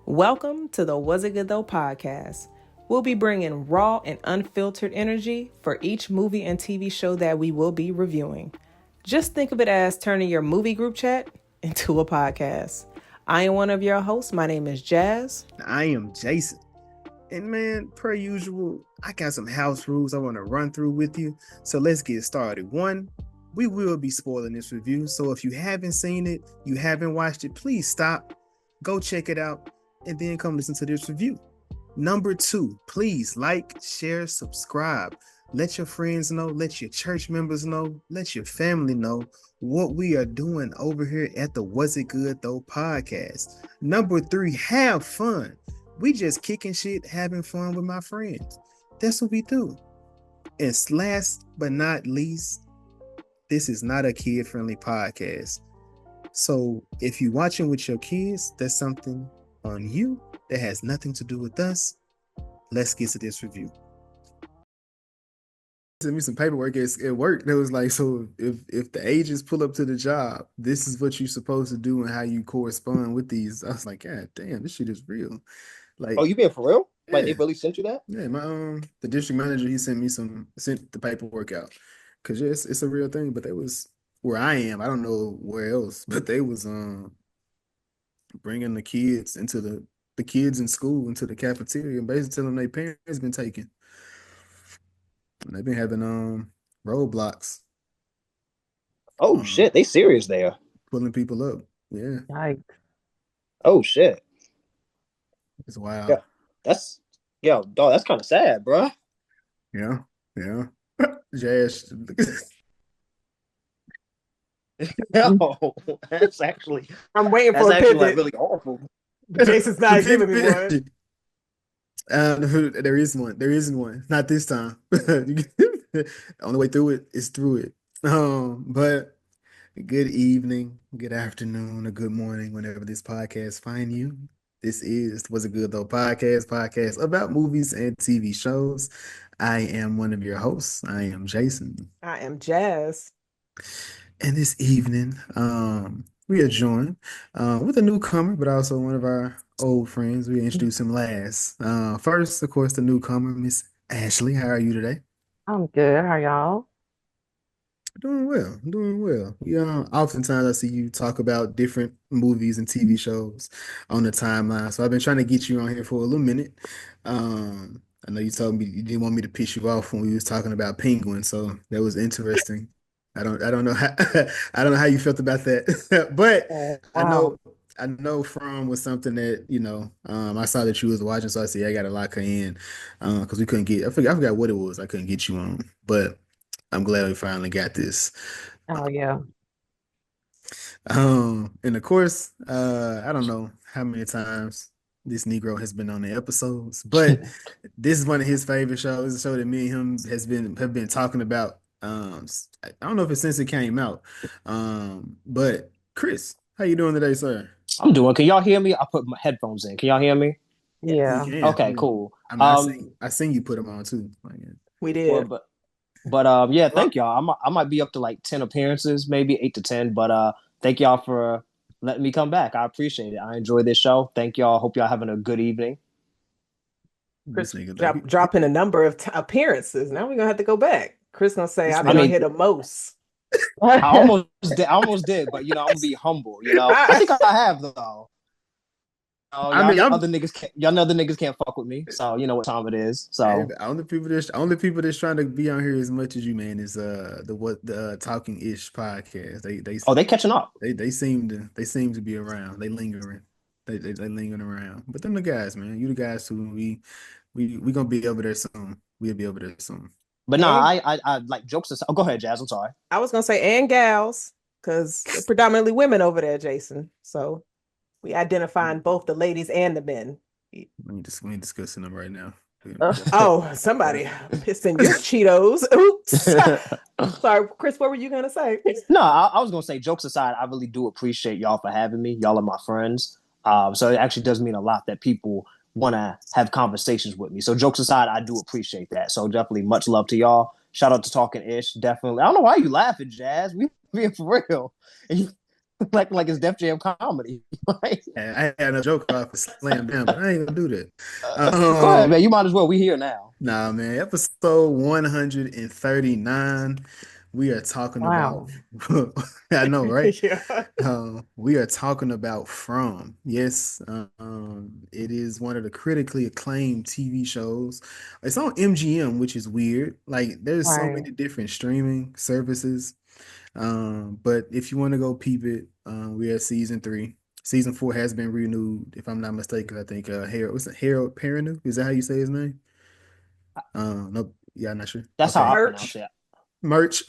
Welcome to the Was It Good Though podcast. We'll be bringing raw and unfiltered energy for each movie and TV show that we will be reviewing. Just think of it as turning your movie group chat into a podcast. I am one of your hosts. My name is Jazz. I am Jason. And man, per usual, I got some house rules I want to run through with you. So let's get started. One, we will be spoiling this review. So if you haven't seen it, you haven't watched it, please stop, go check it out, and then come listen to this review. Number two, please like, share, subscribe. Let your friends know, let your church members know, let your family know what we are doing over here at the Was It Good Though podcast. Number three, have fun. We just kicking shit, having fun with my friends. That's what we do. And last but not least, this is not a kid-friendly podcast. So if you're watching with your kids, that's something on you that has nothing to do with us. Let's get to this review. Sent me some paperwork at work that was like, so if the agents pull up to the job, this is what you're supposed to do and how you correspond with these. I was like, God damn, this shit is real. Like, oh, you being for real? Yeah. Like they really sent you that? Yeah, my the district manager, he sent the paperwork out. Cause yes, it's a real thing. But they was where I am. I don't know where else, but they was bringing the kids into the kids in school into the cafeteria and basically telling them their parents been taken. And they've been having roadblocks. Oh shit, they serious there. Pulling people up. Yeah. Yikes. Oh shit. It's wild. Yeah, dog, that's kind of sad, bro. Yeah. Jazz. No, that's actually. I'm waiting That's for a actually pivot. like really awful. Jason's not giving me one. There isn't one. Not this time. The only way through it is through it. But good evening, good afternoon, or good morning, whenever this podcast find you. This is Was It Good Though podcast about movies and TV shows. I am one of your hosts. I am Jason. I am Jazz. And this evening, we are joined with a newcomer, but also one of our old friends. We introduced him last. First, of course, the newcomer, Miss Ashley. How are you today? I'm good. How are y'all? Doing well. Oftentimes I see you talk about different movies and TV shows on the timeline. So I've been trying to get you on here for a little minute. I know you told me you didn't want me to piss you off when we was talking about Penguin, so that was interesting. I don't know how I don't know how you felt about that, but Wow. I know From was something that I saw that you was watching, so I said I got to lock her in because we couldn't get. I forgot what it was. I couldn't get you on, but I'm glad we finally got this. Oh yeah. And of course, I don't know how many times this Negro has been on the episodes, but this is one of his favorite shows. It's a show that me and him have been talking about. I don't know if it's since it came out. But Chris, how you doing today, sir? I'm doing. Can y'all hear me? I put my headphones in. Can y'all hear me? Yeah. You can. Okay, cool. I seen you put them on too. We did. But yeah, thank y'all. I might be up to like 10 appearances, maybe 8 to 10. But thank y'all for letting me come back. I appreciate it. I enjoy this show. Thank y'all. Hope y'all having a good evening. Chris dropping a number of appearances. Now we're gonna have to go back. Chris gonna say I've been on here the most. I almost did, but I'm gonna be humble. I think I have though. Other niggas can't fuck with me. So you know what time it is. So only people that's trying to be on here as much as you, man, is the Talking Ish podcast. They catching up. They seem to be around. They lingering. They lingering around. But them the guys, man. You the guys who we gonna be over there soon. We'll be over there soon. But no, I like jokes aside. Oh, go ahead, Jazz. I'm sorry. I was gonna say and gals, because predominantly women over there, Jason. So we identifying both the ladies and the men. We ain't discussing them right now. Oh, somebody pissed in your Cheetos. Oops. Sorry, Chris, what were you gonna say? No, I was gonna say, jokes aside, I really do appreciate y'all for having me. Y'all are my friends. So it actually does mean a lot that people want to have conversations with me. So jokes aside, I do appreciate that. So definitely much love to y'all. Shout out to Talking Ish. Definitely. I don't know why you laughing, Jazz. We being for real. like it's Def Jam comedy. Like, I had a joke off for Slam Bam, but I ain't gonna do that. go ahead, man. You might as well. We here now. Nah, man. Episode 139. We are talking about. Wow. I know, right? Yeah. We are talking about From. Yes, it is one of the critically acclaimed TV shows. It's on MGM, which is weird. Like, there's so Right. many different streaming services. But if you want to go peep it, we are season 3. Season 4 has been renewed, if I'm not mistaken. I think Harold Perrineau? Is that how you say his name? Nope. Yeah, I'm not sure. That's how I Okay. pronounce Merch. it. Merch,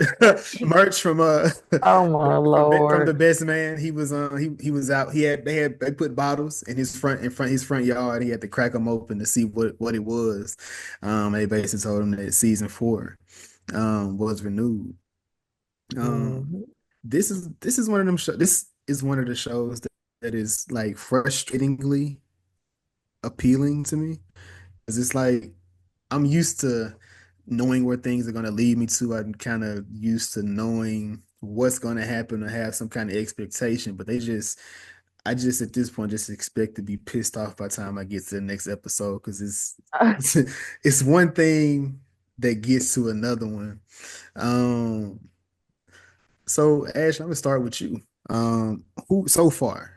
merch from Oh my from the Lord. best man. He was he was out. They put bottles in his front yard. He had to crack them open to see what it was. They basically told him that season 4 was renewed. Um, Hmm. this is one of them this is one of the shows that is like frustratingly appealing to me. Because it's like I'm used to knowing where things are going to lead me to. I'm kind of used to knowing what's going to happen or have some kind of expectation. But I just at this point just expect to be pissed off by the time I get to the next episode because it's one thing that gets to another one. Um, so Ash, I'm gonna start with you. Who so far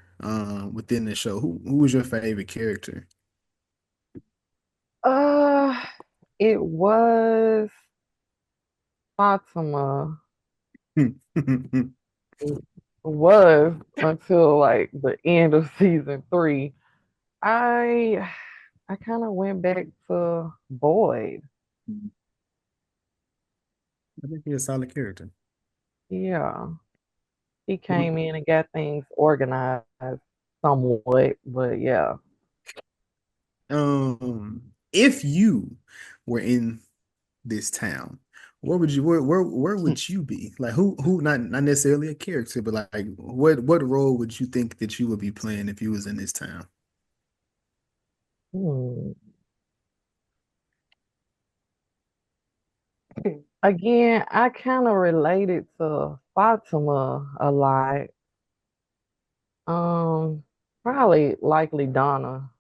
within the show, who was your favorite character? Uh, it Fatima. It was until like the end of season three. I I kind of went back to Boyd. I think he's a solid character. Yeah. He came in and got things organized somewhat, but yeah. If you were in this town, where would you be? Like who not necessarily a character, but like what role would you think that you would be playing if you was in this town? Hmm. Again, I kind of related to Fatima a lot. Um, Probably likely Donna.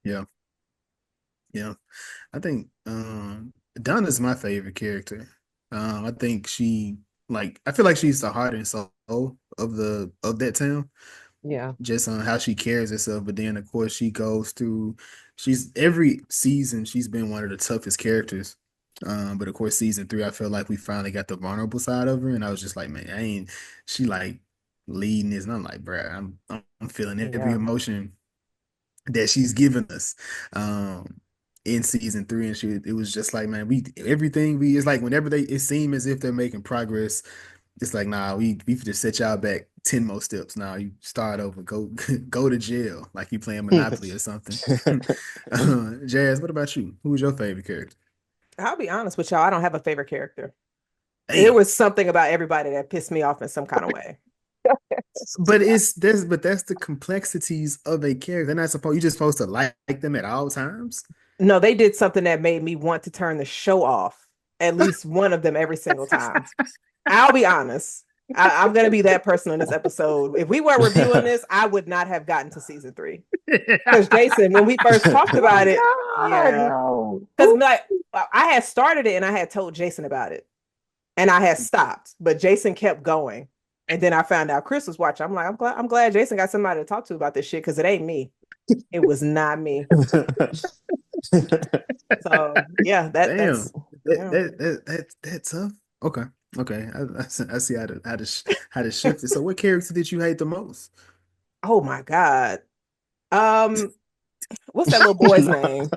Yeah, yeah. I think Donna's my favorite character. I think I feel like she's the heart and soul of that town. Yeah, Just on how she carries herself. But then, of course, she's every season, she's been one of the toughest characters. But of course, season 3, I feel like we finally got the vulnerable side of her. And I was just like, man, she like leading this. And I'm like, bruh, I'm feeling every yeah, emotion that she's given us. In season 3, and it was just like, man, it's like whenever it seemed as if they're making progress, it's like, nah, we just set y'all back 10 more steps. Now you start over, go go to jail, like you playing Monopoly or something. Jazz, what about you? Who's your favorite character? I'll be honest with y'all, I don't have a favorite character. There Damn. was something about everybody that pissed me off in some kind of way. But that's the complexities of a character. They're not supposed, you're just supposed to like them at all times. No, they did something that made me want to turn the show off. At least one of them every single time. I'll be honest. I'm going to be that person in this episode. If we were reviewing this, I would not have gotten to season 3. Because Jason, when we first talked about it, Oh my God, yeah. no. Because like I had started it and I had told Jason about it. And I had stopped, but Jason kept going. And then I found out Chris was watching. I'm like, I'm glad Jason got somebody to talk to about this shit because it ain't me. It was not me. So yeah, Damn. that's yeah. That's tough. Okay. Okay. I see how to shift it. So what character did you hate the most? Oh my God. Um, what's that little boy's name?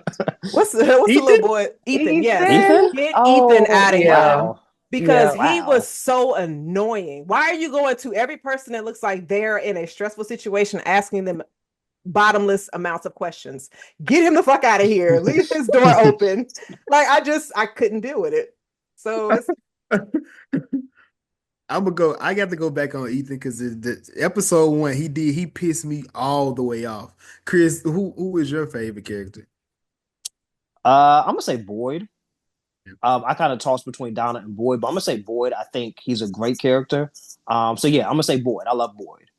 What's the little Ethan? boy? Ethan, yes. Ethan? Ethan? Get Ethan Oh, out of yeah. here. Wow. Because Yeah. he was Wow. so annoying. Why are you going to every person that looks like they're in a stressful situation asking them bottomless amounts of questions? Get him the fuck out of here. Leave his door open. Like I couldn't deal with it. So it's I'm gonna go. I got to go back on Ethan because the episode 1 he pissed me all the way off. Chris, who is your favorite character? I'm gonna say Boyd. I kind of toss between Donna and Boyd, but I'm gonna say Boyd. I think he's a great character. So yeah, I'm gonna say Boyd. I love Boyd.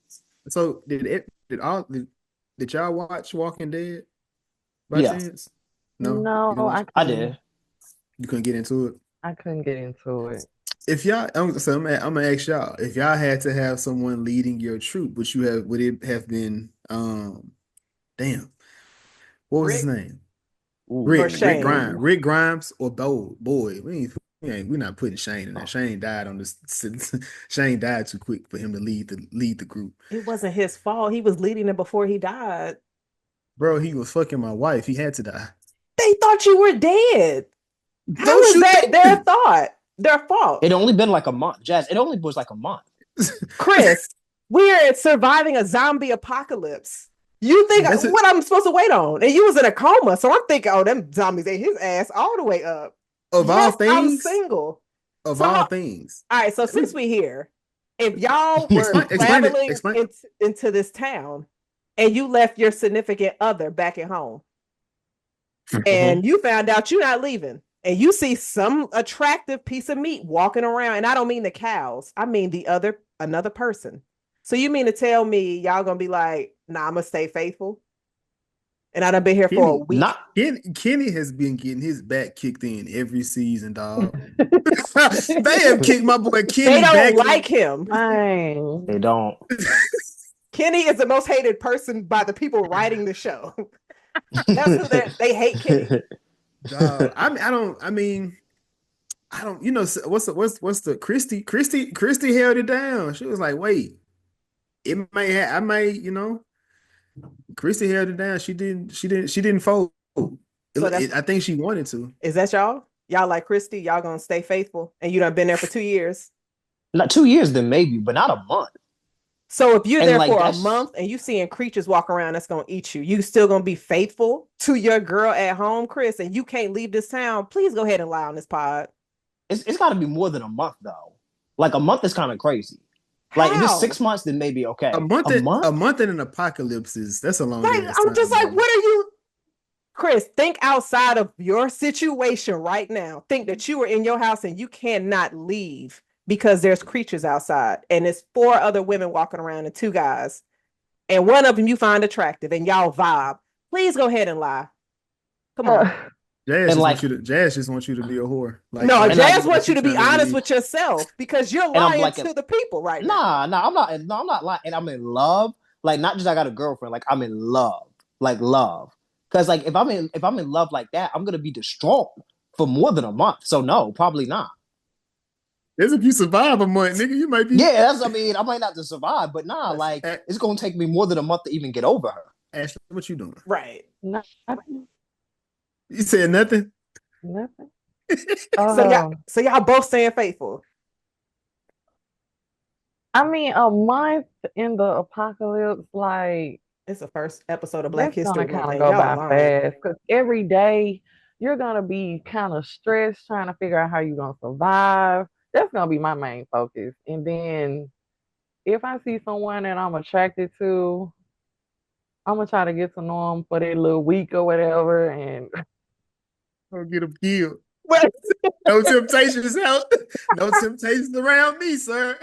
So did y'all watch Walking Dead by Yeah, chance? No, you didn't No, watch it? I did. You couldn't get into it. I couldn't get into it. If y'all, I'm gonna ask y'all, if y'all had to have someone leading your troop, would it have been damn, what was his Rick name? or Ooh. Shane? Rick Grimes or Boyd. We're not putting Shane in there. Shane died on this. Shane died too quick for him to lead the group. It wasn't his fault. He was leading it before he died. Bro, he was fucking my wife. He had to die. They thought you were dead. How Don't is you that think? their thought? Their fault. It only been like a month, Jazz. It only was like a month. Chris, we're surviving a zombie apocalypse. You think That's it. what I'm supposed to wait on? And you was in a coma, so I'm thinking, oh, them zombies ate his ass all the way up. Of all Yes, I'm things, single. of So, all things. all right, so since we here, if y'all were Explain it. traveling Explain. into this town and you left your significant other back at home and you found out you're not leaving and you see some attractive piece of meat walking around, and I don't mean the cows, I mean another person. So you mean to tell me y'all gonna be like, nah, I'm gonna stay faithful? And I done been here for a Kenny, week. Not Kenny has been getting his back kicked in every season, dog. They have kicked my boy They Kenny don't back like in. him. Dang. they don't. Kenny is the most hated person by the people writing the show. That's who they hate Kenny. Dog. I don't. You know what's the Christy held it down. She was like, wait, I may. Christy held it down. She didn't fold. So that's I think she wanted to. is that y'all? Y'all like Christy? Y'all gonna stay faithful? And you done been there for 2 years. Not 2 years, then maybe, but not a month. So if you're And there like for a that's month and you seeing creatures walk around that's gonna eat you, you still gonna be faithful to your girl at home, Chris, and you can't leave this town. Please go ahead and lie on this pod. it's got to be more than a month though. Like a month is kind of crazy. Like if it's How? 6 months, then maybe A okay. month A a month? month in an apocalypse that's a long Like, ass I'm just time, like, bro. what are you, Chris? Think outside of your situation right now. Think that you are in your house and you cannot leave because there's creatures outside and it's four other women walking around and two guys, and one of them you find attractive and y'all vibe. Please go ahead and lie. Come on. And like Jazz just wants you to be a whore. No, and like Jazz Like wants you she to be trying to honest be. with yourself because you're and I'm lying like to the people right now. nah, I'm not. No, I'm not lying. And I'm in love. Like not just I got a girlfriend. Like I'm in love. Like love. Because like if I'm in love like that, I'm gonna be distraught for more than a month. So no, probably not. As if you survive a month, nigga, you might be. Yeah, that's. I mean, I might not to survive, but nah, like it's gonna take me more than a month to even get over her. Ashley, what you doing? Right. Nothing. You said nothing. Nothing. So y'all both staying faithful. I mean, a month in the apocalypse, like It's the first episode of Black that's History gonna kind Month, of and go y'all by lying. fast because every day you're gonna be kind of stressed trying to figure out how you're gonna survive. That's gonna be my main focus. And then if I see someone that I'm attracted to, I'm gonna try to get to know them for that little week or whatever. And I'll get him killed. What? No temptations out. No temptations around me, sir.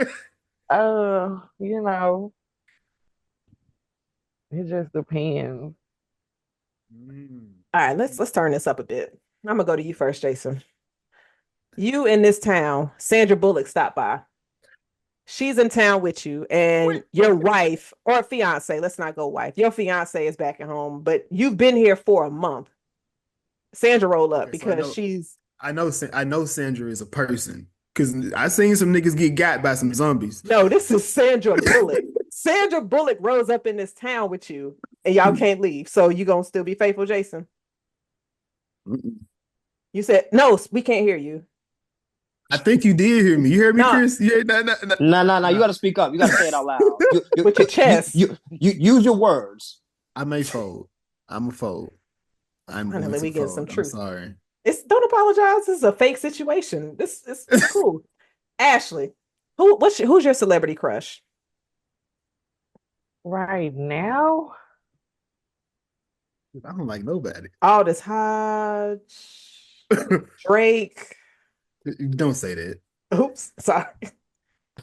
you know, it just depends. All right, let's turn this up a bit. I'm gonna go to you first, Jason. You in this town, Sandra Bullock stopped by. She's in town with you, and your wife or fiance, let's not go wife. Your fiance is back at home, but you've been here for a month. Sandra roll up Okay, so because she's I know Sandra is a person because I seen some niggas get got by some zombies. no, this is Sandra Bullock. Sandra Bullock rose up in this town with you, and y'all can't leave. So you gonna still be faithful, Jason? Mm-mm. You said no. We can't hear you. I think you did hear me. You heard me, No, Chris? Yeah, no. Nah. You got to speak up. You got to say it out loud. with your chest. You use your words. I may fold. I'm a fold. I'm Finally, going we to get some fold. I'm truth. sorry. Don't apologize. This is a fake situation. It's cool. Ashley, who's your celebrity crush? Right now, I don't like nobody. Aldous Hodge. Drake. Don't say that. Oops, sorry.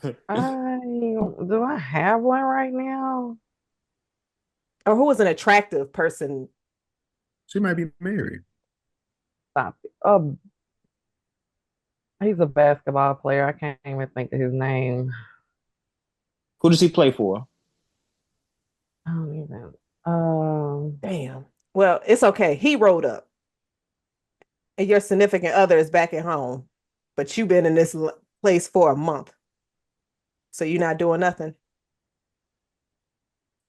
Do I have one right now? Or who was an attractive person? She might be married. Stop it. He's a basketball player. I can't even think of his name. Who does he play for? I don't even. Damn. Well, it's okay. He rolled up, and your significant other is back at home, but you've been in this place for a month, so you're not doing nothing.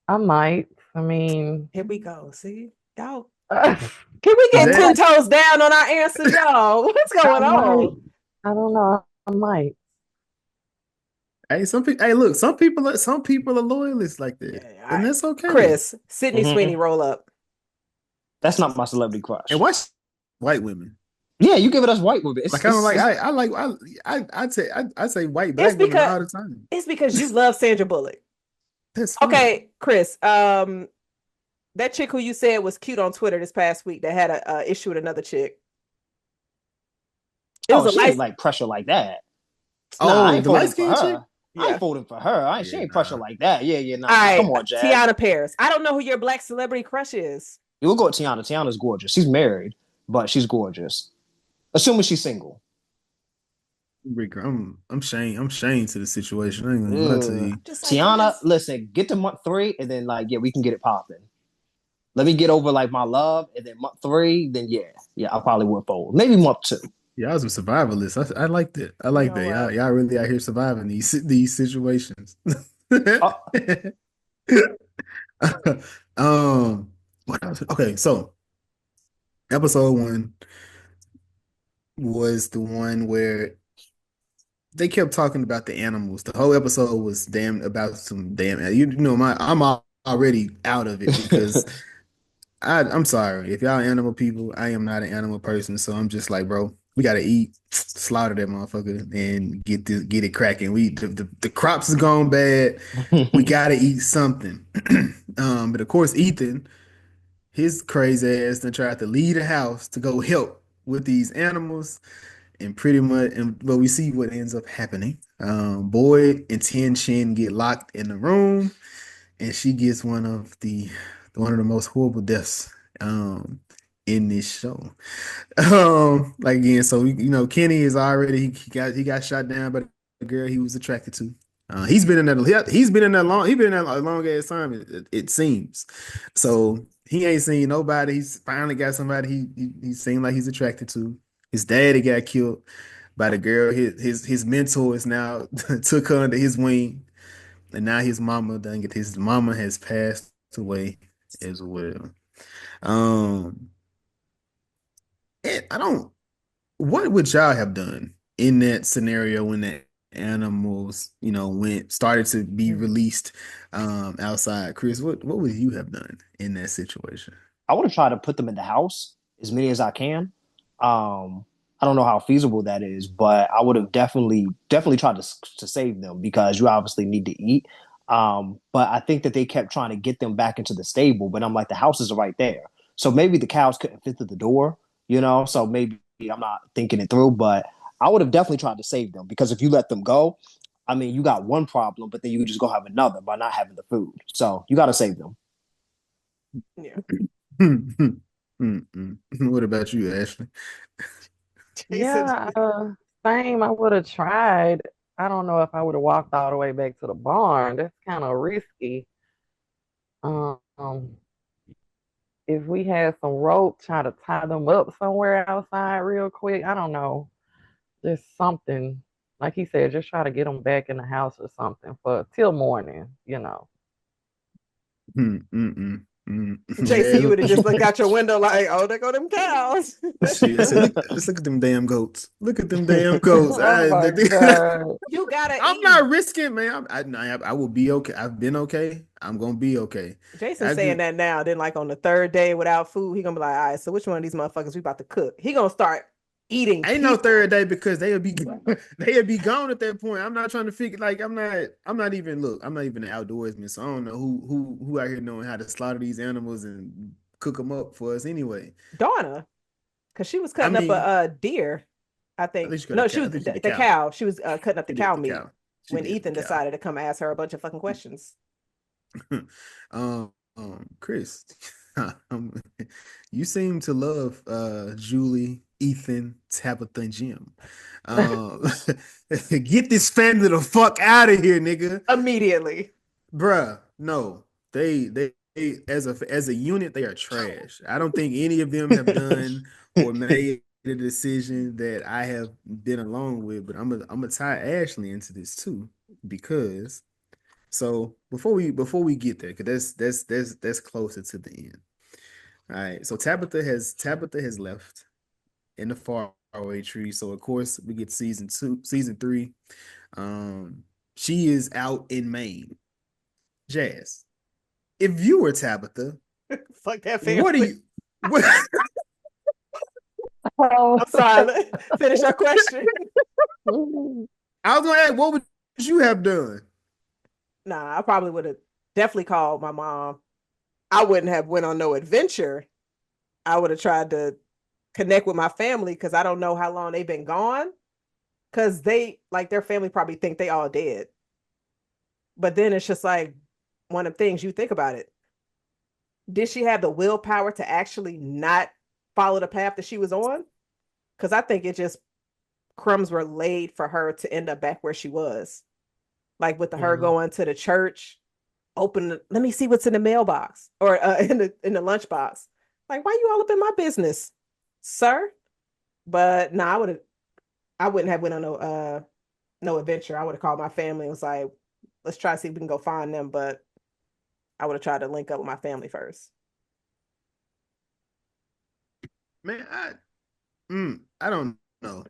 I might. I mean, Here we go. See, y'all. I Can we get That- 10 toes down on our answers, y'all? What's going might. on? I don't know. I might. Hey, some people. Hey, look, some people are loyalists like that, and that's okay. Chris, Sydney Mhm. Sweeney, roll up. That's not my celebrity crush. And watch white women. Yeah, you give it us white women. Like I don't like. I say white black It's women because all the time. it's because you love Sandra Bullock. That's fine. Okay, Chris. That chick who you said was cute on Twitter this past week that had a issue with another chick. It was a she light. ain't like pressure like that. Oh, I ain't the voting light for skin her. chick. I ain't voting for her. She ain't pressure like that. Yeah, nah. All right, Come on, Jazz. Tiana Paris. I don't know who your black celebrity crush is. We'll go with Tiana. Tiana's gorgeous. She's married, but she's gorgeous. Assuming she's single. I'm shamed to the situation. I ain't gonna lie to you. Tiana, listen, get to month 3, and then we can get it popping. Let me get over my love, and then month 3, then yeah, I probably would fold. Maybe month 2. Y'all some survivalists. I like that. I like that. Y'all really out here surviving these situations. What else? Okay, so episode 1 was the one where they kept talking about the animals. The whole episode was about some damn. I'm already out of it because I'm sorry if y'all animal people. I am not an animal person, so I'm just like, bro, we gotta eat, slaughter that motherfucker, and get it cracking. The crops is gone bad. We gotta eat something. But of course, Ethan, his crazy ass, then tried to leave the house to go help with these animals, and pretty much, but we see what ends up happening. Boyd and Tien Shin get locked in the room, and she gets one of the most horrible deaths in this show. Again, so Kenny is already he got shot down by the girl he was attracted to. He's been in that long ass time, it seems. So he ain't seen nobody. He's finally got somebody he seemed like he's attracted to. His daddy got killed by the girl. His mentor is now took her under his wing. And now his mama has passed away as well. And what would y'all have done in that scenario when the animals, started to be released outside? Chris, what would you have done in that situation? I would have tried to put them in the house, as many as I can. I don't know how feasible that is, but I would have definitely tried to save them because you obviously need to eat. But I think that they kept trying to get them back into the stable, but I'm like, the houses are right there. So maybe the cows couldn't fit through the door, so maybe I'm not thinking it through, but I would have definitely tried to save them because if you let them go, I mean, you got one problem, but then you just go have another by not having the food. So you got to save them. Yeah. What about you, Ashley? Yeah, same. I would have tried. I don't know if I would have walked all the way back to the barn. That's kind of risky. Um, if we had some rope, try to tie them up somewhere outside real quick. I don't know. Just something. Like he said, just try to get them back in the house or something for till morning. JC, you would have just looked out your window like, oh, there go them cows. Let's look at them damn goats. Look at them damn goats. Oh my God. You gotta I'm not risking, man. I will be okay. I've been okay. I'm gonna be okay. Jason's saying that now. Then, on the 3rd day without food, he gonna be like, all right, so which one of these motherfuckers we about to cook? He gonna start eating. Ain't no 3rd day because they'll be gone at that point. I'm not trying to figure I'm not even an outdoorsman, so I don't know who out here knowing how to slaughter these animals and cook them up for us anyway. Donna, Because she was cutting up a deer, I I think. think she got a No, she cow. I was think she did the cow. cow. She was cutting up the She did cow the meat cow. She when did the Ethan cow. decided to come ask her a bunch of fucking questions. Chris, you seem to love Julie, Ethan, Tabitha, and Jim. Um, get this family the fuck out of here, nigga. Immediately. Bruh, no. They as a unit, they are trash. I don't think any of them have done or made a decision that I have been along with, but I'm gonna tie Ashley into this too, because so before we get there, because that's closer to the end. All right. So Tabitha has left in the far away tree. So of course we get season 3. Um, she is out in Maine. Jazz, if you were Tabitha, Fuck that what do family. you what Oh. I'm sorry. Finish your question. I was gonna ask, what would you have done? Nah, I probably would have definitely called my mom. I wouldn't have went on no adventure. I would have tried to connect with my family because I don't know how long they've been gone. Because they like their family probably think they all dead. But then it's just like one of the things you think about it. Did she have the willpower to actually not follow the path that she was on? Because I think it just crumbs were laid for her to end up back where she was. Like with her going to the church, let me see what's in the mailbox or in the lunchbox. Like, why you all up in my business, sir? But no, I wouldn't have went on no adventure. I would have called my family and was like, let's try to see if we can go find them. But I would have tried to link up with my family first. Man, I don't know.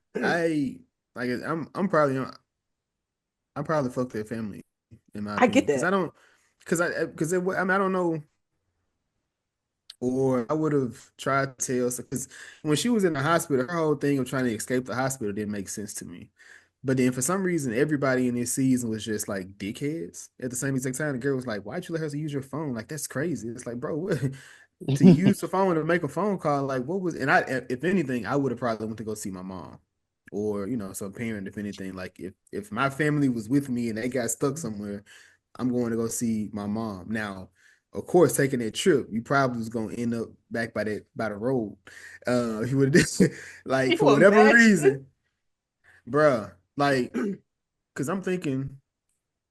I'm probably fuck their family in my I get opinion because that. I don't know, or I would have tried to tell because when she was in the hospital, her whole thing of trying to escape the hospital didn't make sense to me. But then for some reason, everybody in this season was just like dickheads. At the same exact time, the girl was like, "Why'd you let her use your phone? Like that's crazy." It's like, bro, what? To use the phone to make a phone call, like what was? And if anything, I would have probably went to go see my mom, or some parent. If anything, like if my family was with me and they got stuck somewhere, I'm going to go see my mom. Now, of course, taking that trip, you probably was going to end up back by the road. You would like for You whatever imagine? reason, bruh. Like, cause I'm thinking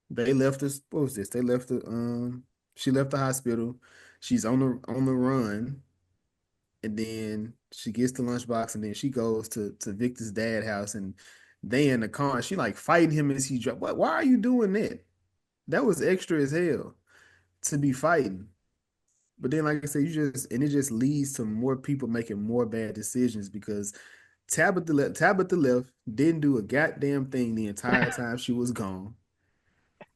they left us. What was this? They left the She left the hospital. She's on the run, and then she gets the lunchbox, and then she goes to Victor's dad house, and they in the car. And she like fighting him as he drive. What? Why are you doing that? That was extra as hell to be fighting. But then, like I said, it just leads to more people making more bad decisions because Tabitha left, didn't do a goddamn thing the entire time she was gone.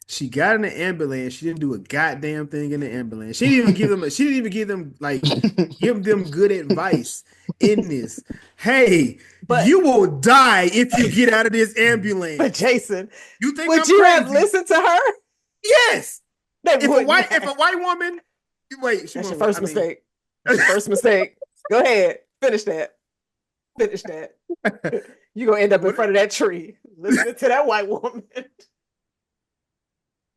She got in the ambulance. She didn't do a goddamn thing in the ambulance. She didn't even give them. She didn't even give them good advice in this. Hey, But you will die if you get out of this but ambulance. Jason, You think would I'm you have crazy? listened to her? Yes. They If wouldn't a white woman, wait, she That's your won't. first mistake. That's your first mistake. Go ahead. Finish that. Finish that. You're gonna end up in front of that tree. Listen to that white woman.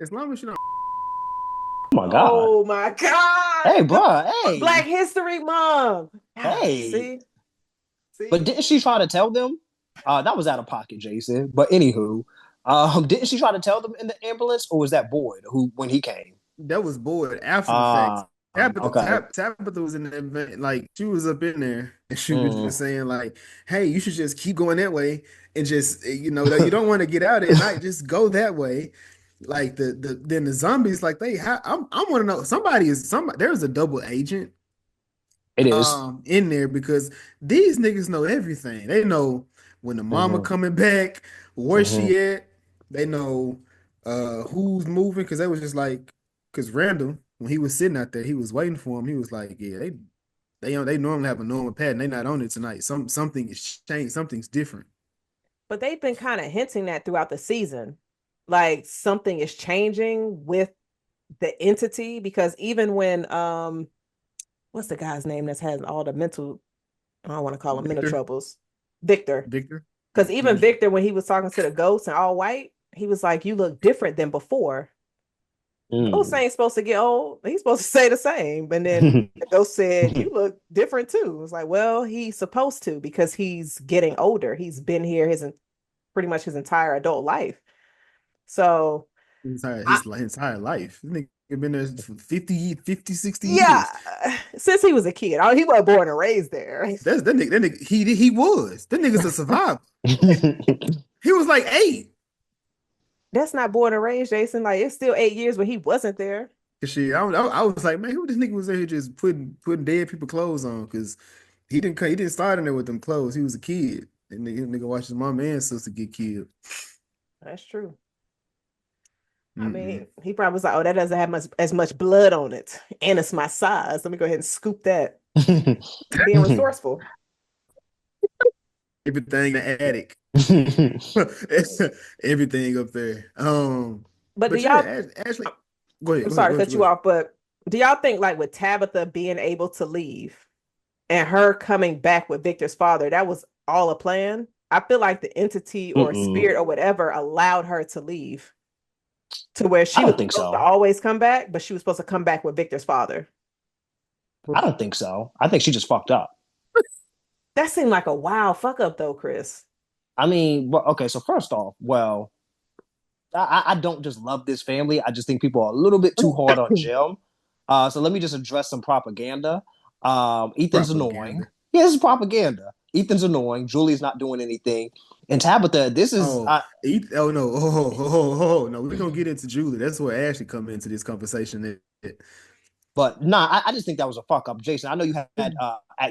As long as you don't. Oh my god. Oh my God. Hey, bro. Hey. Black History Month. Hey. See? But didn't she try to tell them? That was out of pocket, Jason. But anywho, didn't she try to tell them in the ambulance, or was that Boyd who when he came? That was Boyd after the fact. Okay. Tabitha was in the event, like she was up in there, and she was Mm. just saying like, "Hey, you should just keep going that way, and just that you don't want to get out at night, just go that way." Like then the zombies, like I want to know somebody. There's a double agent It is. in there because these niggas know everything. They know when the mama Mm-hmm. coming back, where Mm-hmm. she at. They know who's moving because they was just like because Randall when he was sitting out there, he was waiting for him. He was like, yeah, they normally have a normal pattern. They not on it tonight. Something is changed. Something's different. But they've been kind of hinting that throughout the season. Like something is changing with the entity because even when what's the guy's name that's has all the mental I don't want to call him men of Victor. troubles. Victor. Victor. Because even Victor, when he was talking to the ghost and all white, he was like, "You look different than before." Ghost Mm. ain't supposed to get old. He's supposed to say the same. And then the ghost said, "You look different too." It's like, well, he's supposed to because he's getting older. He's been here pretty much his entire adult life. So I, His entire life. This nigga been there for 50, 60 yeah, years. since he was a kid, he wasn't born and raised there. That's that nigga. That nigga. He was. That nigga's a survivor. He was like 8. That's not born and raised, Jason. Like it's still 8 years where he wasn't there. Shit, I was like, man, who this nigga was there here just putting dead people clothes on? Because he didn't start in there with them clothes. He was a kid, and the nigga watched his mom and sister get killed. That's true. I Mm-mm. mean, he probably was like, "Oh, that doesn't have as much blood on it, and it's my size. Let me go ahead and scoop that." Being resourceful. Everything in the attic, everything up there. But do But yeah, y'all? Ashley, go ahead, I'm go ahead, sorry go to ahead, cut go you ahead. off, but do y'all think like with Tabitha being able to leave and her coming back with Victor's father, that was all a plan? I feel like the entity or Mm-mm. spirit or whatever allowed her to leave to where I she was don't think supposed to so. always come back, but she was supposed to come back with Victor's father. I don't think so. I think she just fucked up. That seemed like a wild fuck up though, Chris. I mean, well, okay, so first off, well, I don't just love this family. I just think people are a little bit too hard on Jim. So let me just address some propaganda. Ethan's annoying. Propaganda. Yeah, this is propaganda. Ethan's annoying. Julie's not doing anything. And Tabitha, this is Oh, oh no, no, we're gonna get into Julie. That's where Ashley come into this conversation. but nah, I just think that was a fuck up. Jason, I know you had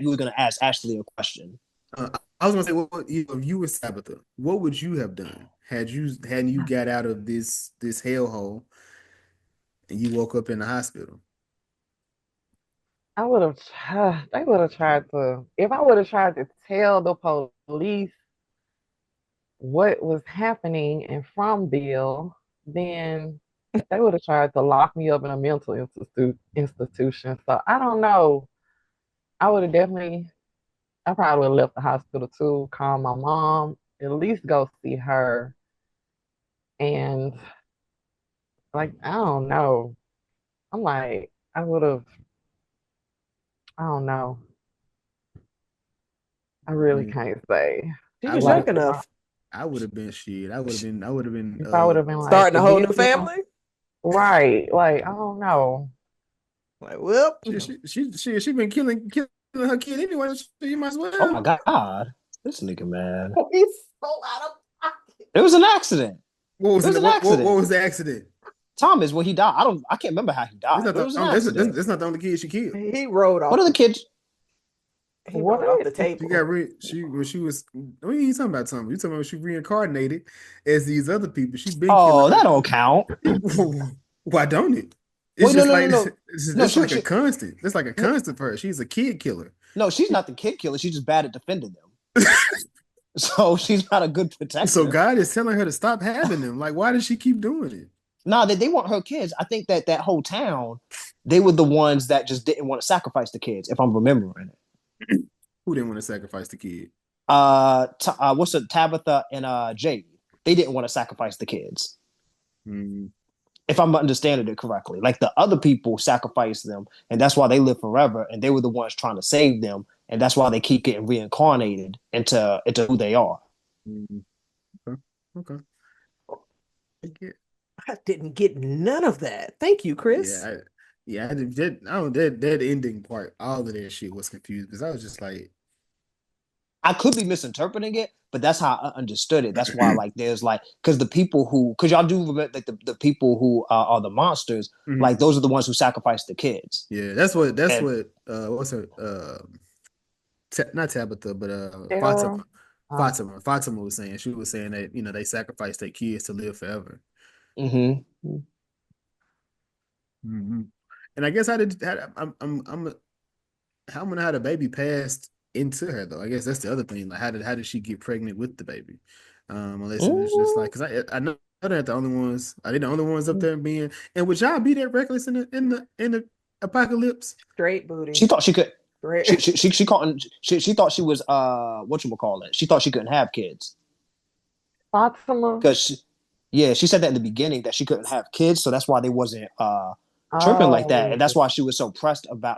you were gonna ask Ashley a question. I was gonna say, if you were Tabitha, what would you have done hadn't you got out of this hellhole and you woke up in the hospital? I would have, they would have tried to, if I would have tried to tell the police what was happening in Bill, then they would have tried to lock me up in a mental institution. So I don't know. I would have definitely, I probably would have left the hospital too, call my mom, at least go see her. And like, I don't know. I'm like, I would have, I don't know. I really Man, can't say. She I was would young have Like, if I, enough, I would have been shit. I would have been if I would have been like, starting a whole forgive new me, Mom. family. Right. Like, I don't know. Like, well, she been killing her kid anyway. You might as Oh my well. god, this nigga, man. he's so out of pocket. It was an accident. What was It was it? an What accident. was the accident? Thomas, when he died, I can't remember how he This died, not but it the was an accident. that's not the only kid she killed. He rode What off are the the kids? he rode off What? the She got table. she when she was. What are you talking about? Tommy? You talking about when she reincarnated as these other people? She been killing Oh, her. that don't count. Why don't it? It's Wait, no, just no, like no, no, no. it's like a constant. It's like a No, constant for her. She's a kid killer. no, she's not the kid killer. She's just bad at defending them. So she's not a good So protector. God is telling her to stop having them. Like, why does she keep doing it? Nah, they weren't her kids. I think that whole town, they were the ones that just didn't want to sacrifice the kids, if I'm remembering it. Who didn't want to sacrifice the kid? What's the Tabitha and Jade? They didn't want to sacrifice the kids, Mm, if I'm understanding it correctly. Like the other people sacrificed them, and that's why they live forever. And they were the ones trying to save them, and that's why they keep getting reincarnated into who they are. mm, okay. Okay. I get. I didn't get none of that. Thank you, Chris. Yeah. I don't that ending part. All of that shit was confused because I was just like, I could be misinterpreting it, but that's how I understood it. That's why, like, there's like, because the people who, because y'all do remember, like, the people who are the monsters, mhm. like, those are the ones who sacrifice the kids. Yeah, that's And what what's her not Tabitha, but Sarah? Um, Fatima was saying. She was saying that they sacrifice their kids to live forever. mm-hmm. Hmm. And I guess how I'm gonna how the baby passed into her though. I guess that's the other thing. Like how did she get pregnant with the baby? Unless it was just like because I know they're the only ones. Are they the only ones up there being? And would y'all be that reckless in the apocalypse? Straight She booty. thought she could. Great. She thought she was whatchamacallit. She thought she couldn't have kids. Fatima. Because she said that in the beginning that she couldn't have kids, so that's why they wasn't tripping like that. And that's Oh, why she was so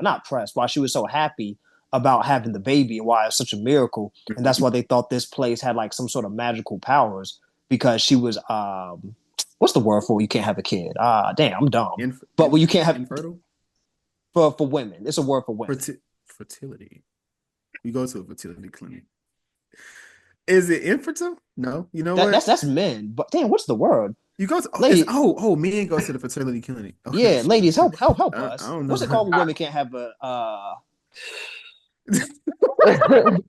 not pressed, why she was so happy about having the baby and why it's such a miracle. And that's why they thought this place had like some sort of magical powers because she was what's the word for you can't have a kid? Damn, I'm dumb. But when you can't have infertile for women, it's a word for women. fertility. You go to a fertility clinic. Is it infertile? No. You know what? That's men. But damn, what's the word? You go to men go to the fertility clinic. Okay, yeah, shit. ladies, help us. I don't know. What's it called when women can't have a She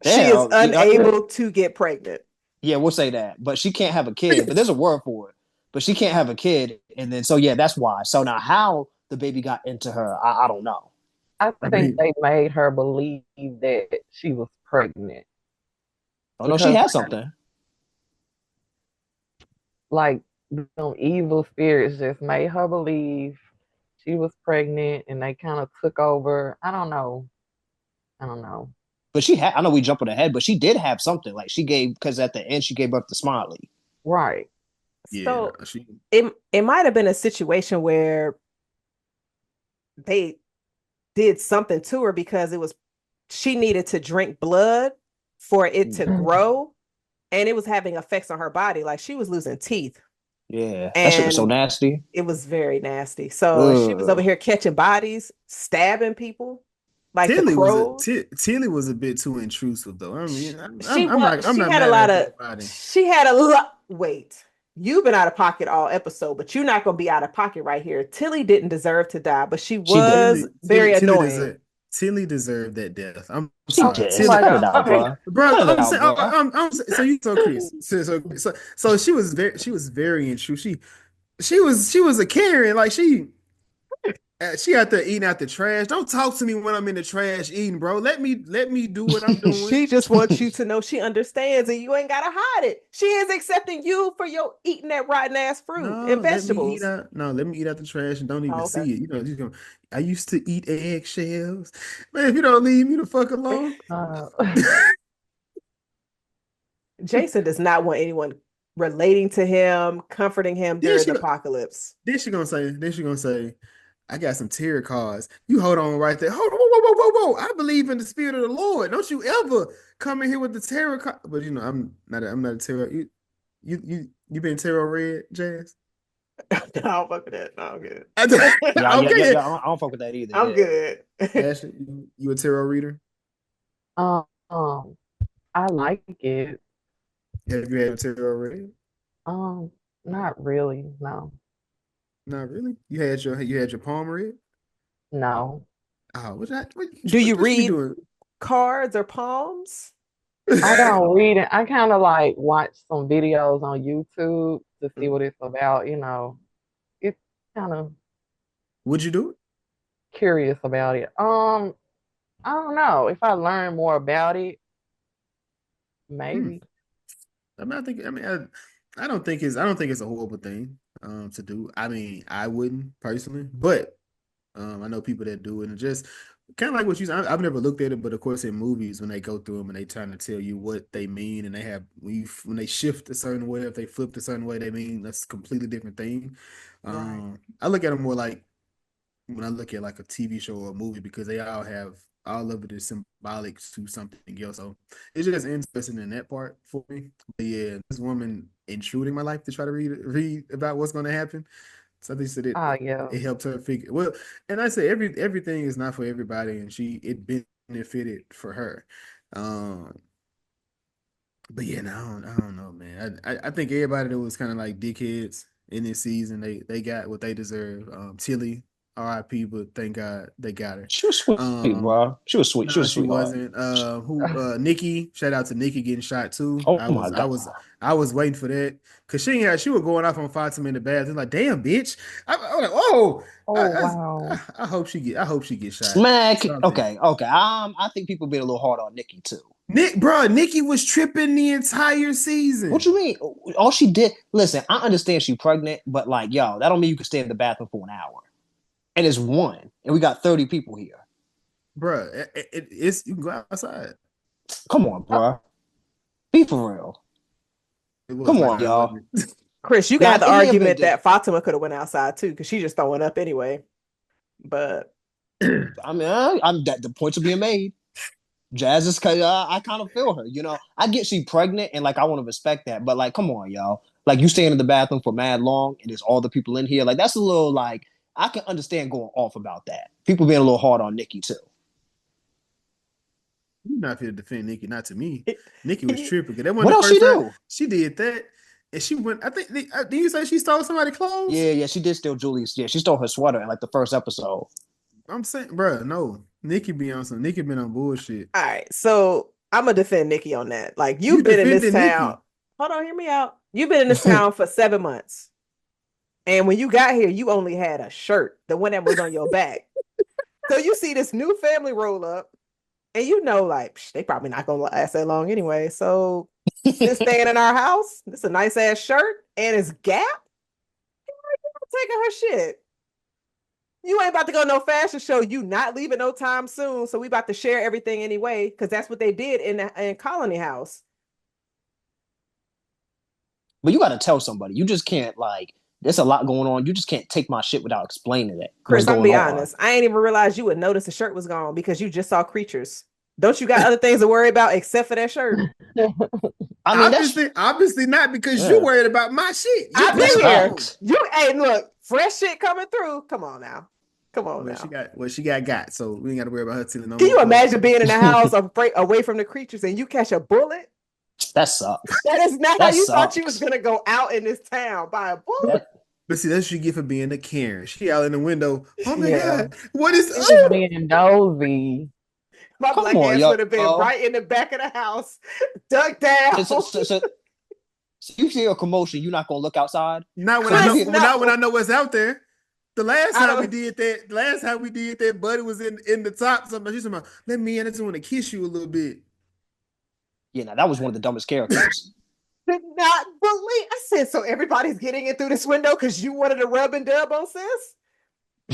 is unable to get pregnant. Yeah, we'll say that. But she can't have a kid. But there's a word for it. But she can't have a kid. And then, so yeah, that's why. So now how the baby got into her, I don't know. I think they made her believe that she was pregnant. Oh, no, she had something. Like, some evil spirits just made her believe she was pregnant and they kind of took over. I don't know. But I know we jumping ahead, but she did have something. Like she gave, because at the end she gave birth to Smiley. Right. So it might have been a situation where they did something to her because she needed to drink blood for it to grow, and it was having effects on her body. Like she was losing teeth. Yeah, that shit was so nasty. It was very nasty. So she was over here catching bodies, stabbing people. Like Tilly was a bit too intrusive, though. I mean, she had a lot. Wait, you've been out of pocket all episode, but you're not going to be out of pocket right here. Tilly didn't deserve to die, but she was very annoying. Tilly deserved that death. I'm sorry. So you so Chris. So she was very intrusive. She was a Karen. Like she out there eating out the trash. Don't talk to me when I'm in the trash eating, bro. Let me do what I'm doing. She just wants you to know she understands and you ain't gotta hide it. She is accepting you for your eating that rotten ass fruit and vegetables. Let me eat out the trash and don't even see it. You know, I used to eat eggshells. Man, if you don't leave me the fuck alone. Jason does not want anyone relating to him, comforting him during the apocalypse. Then she gonna say, I got some tarot cards. You hold on right there. Hold on, whoa. I believe in the spirit of the Lord. Don't you ever come in here with the tarot card. But you know, I'm not a tarot. You been tarot read, Jazz? No, I don't fuck with that. No, I'm good. I don't fuck with that either. I'm good. Ashley, you a tarot reader? I like it. Have you had a tarot read? Not really. No. Not really. You had your palm read? No. Oh, do you read cards or palms? I don't read it. I kind of like watch some videos on YouTube to see what it's about. You know, it's kind of. Would you do it? Curious about it. I don't know. If I learn more about it, maybe. I don't think it's a horrible thing to do. I mean, I wouldn't personally, but I know people that do it, and just kind of like what you said. I've never looked at it, but of course in movies when they go through them and they trying to tell you what they mean, and they have when they shift a certain way, if they flip a certain way, they mean that's a completely different thing. Right. I look at them more like when I look at like a TV show or a movie, because all of it is symbolic to something else. So it's just interesting in that part for me. But yeah, this woman intruding my life to try to read about what's going to happen. So they said it helped her figure. Well, and I say everything is not for everybody, and it benefited for her. But yeah, no, I don't know, man. I think everybody that was kind of like dickheads in this season, they got what they deserve. Tilly, R.I.P. But thank God they got her. She was sweet, bro. She was sweet. No, she wasn't. Nikki? Shout out to Nikki getting shot too. Oh my God. I was waiting for that because she was going off on Fatima in the bathroom. Like, damn, bitch. I was like, oh, wow. I hope she gets shot. Smack. Okay. I think people being a little hard on Nikki too. Nikki was tripping the entire season. What you mean? All she did. Listen, I understand she's pregnant, but like, that don't mean you can stay in the bathroom for an hour. And it's one, and we got 30 people here. Bruh, it's you can go outside. Come on, bro. Be for real. It was Come like on, that, y'all. wasn't it? Chris, you can Now, have the in the event argument that that Fatima could have went outside too, because she's just throwing up anyway. But I mean, I'm that the points are being made. Jazz is I kind of feel her. You know, I get she pregnant and like I want to respect that, but like, come on, y'all. Like you staying in the bathroom for mad long and there's all the people in here. Like that's a little like I can understand going off about that. People being a little hard on Nikki too. You're not here to defend Nikki, not to me. Nikki was tripping because that What wasn't the else she first time do? she did that. And she went, I think, did you say she stole somebody's clothes? Yeah, she did steal Julie's. Yeah, she stole her sweater in like the first episode. I'm saying, bro, no. Nikki been on bullshit. all right, so I'm gonna defend Nikki on that. Like You you've been in this defended town. Nikki. Hold on, hear me out. You've been in this town for 7 months. And when you got here, you only had a shirt, the one that was on your back. So you see this new family roll up, and you know, like, they probably not gonna last that long anyway. So this staying in our house, it's a nice ass shirt, and it's Gap. Taking her shit. You ain't about to go no fashion show. You not leaving no time soon. So we about to share everything anyway, because that's what they did in Colony House. But you got to tell somebody. You just can't like. There's a lot going on. You just can't take my shit without explaining it. What's Chris, I'm going be on? honest. I ain't even realized you would notice the shirt was gone because you just saw creatures. Don't you got other things to worry about except for that shirt? I mean, obviously not because you're worried about my shit. I've been That's here. facts. Hey, look, fresh shit coming through. Come on now. Come on now. She got. So we ain't got to worry about her stealing no Can more you clothes. imagine being in a house away from the creatures and you catch a bullet? That sucks. That is not That how you sucks. thought you was gonna go out in this town by a bullet. But see, that's what you get for being a Karen. She out in the window. Oh my Yeah. God, what is It's just being nosy. My Come black on, ass yo. would have been right in the back of the house, ducked down. So you see a commotion, you're not gonna look outside? Not when Chris, I know. no. Not when I know what's out there. The last I time we don't- did that, Buddy was in the top. Something she's about. Let me in. I just want to kiss you a little bit. Yeah, now that was one of the dumbest characters. Did not believe. I said, so everybody's getting in through this window because you wanted to rub and dub on sis?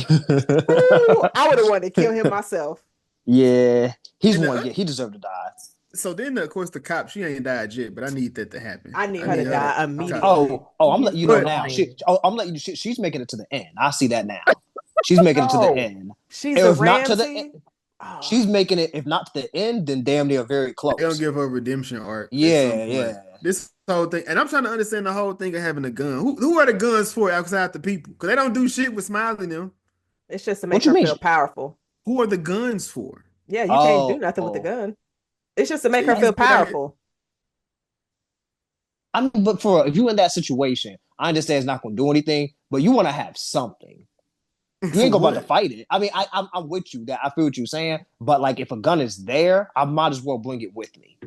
Ooh, I would have wanted to kill him myself. Yeah, he deserved to die. So then, of course, the cop, she ain't died yet, but I need that to happen. I need her to die immediately. I'm letting you know now. I'm letting you. She's making it to the end. I see that now. She's making it to the end. She's if the not to the Ramsey. end, she's making it. If not to the end, then damn near very close. They don't give her redemption arc. Yeah. This whole thing, and I'm trying to understand the whole thing of having a gun. Who are the guns for outside the people? Because they don't do shit with Smiley them. It's just to make her feel powerful. Who are the guns for? Yeah, you can't do nothing with the gun. It's just to make her feel powerful. I mean, but if you in that situation, I understand it's not going to do anything, but you want to have something. You ain't going to fight it. I mean, I'm with you. That I feel what you're saying, but like if a gun is there, I might as well bring it with me.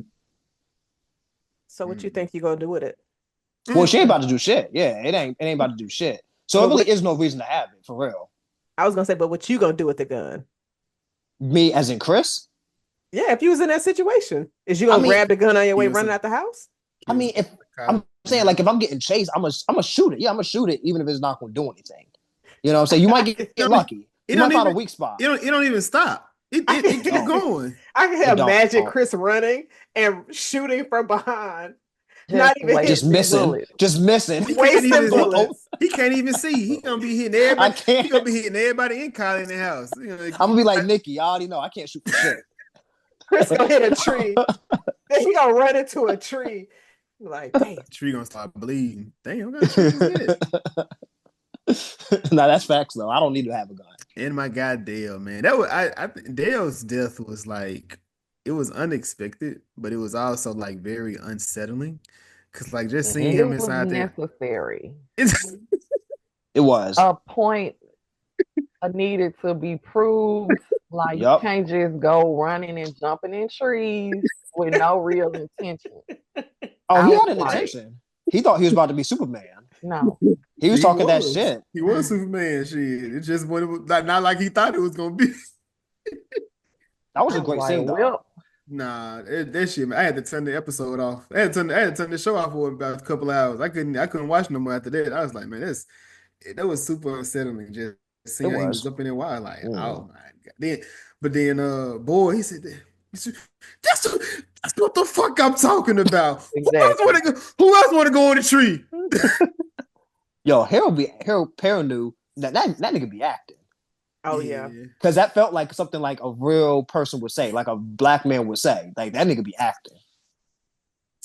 So what you think you're gonna do with it? Well, she ain't about to do shit. Yeah, it ain't about to do shit. So it really is no reason to have it for real. I was gonna say, but what you gonna do with the gun? Me, as in Chris? Yeah, if you was in that situation, is you gonna grab the gun on your way running out the house? I mean, if I'm saying like if I'm getting chased, I'm gonna shoot it. Yeah, I'm gonna shoot it, even if it's not gonna do anything. You know what I'm saying? You might get lucky. You might find a weak spot. It don't even stop. It keep going. I can imagine Chris running and shooting from behind. Just missing. Wasting bullets. He can't even see. He gonna be hitting everybody. He gonna be hitting everybody in Colin in the house. I'm gonna be like Nikki. I already know I can't shoot for shit. Chris gonna hit a tree. Then he gonna run into a tree. Like, damn. Tree gonna start bleeding. Damn, what kind of tree is it? No, that's facts though. I don't need to have a gun. And my guy Dale, man, that was I think Dale's death was like it was unexpected, but it was also like very unsettling because like just seeing him inside there necessary. It was a point needed to be proved. Like you can't just go running and jumping in trees with no real intention. Oh, he had an intention. He thought he was about to be Superman. No. He was talking that shit. He was Superman shit. It's just when it was not like he thought it was gonna be. That was a great scene though. Nah, that shit, man. I had to turn the episode off. I had to turn the show off for about a couple hours. I couldn't watch no more after that. I was like, man, that was super unsettling. Just seeing how he was up in there wild, like, oh my god. Then But then, boy, he said, that's, that's what the fuck I'm talking about. Exactly. Who else want to go in the tree? Yo, Harold Perrineau. That nigga be acting. Oh yeah. Yeah. Because that felt like something like a real person would say, like a black man would say. Like that nigga be acting.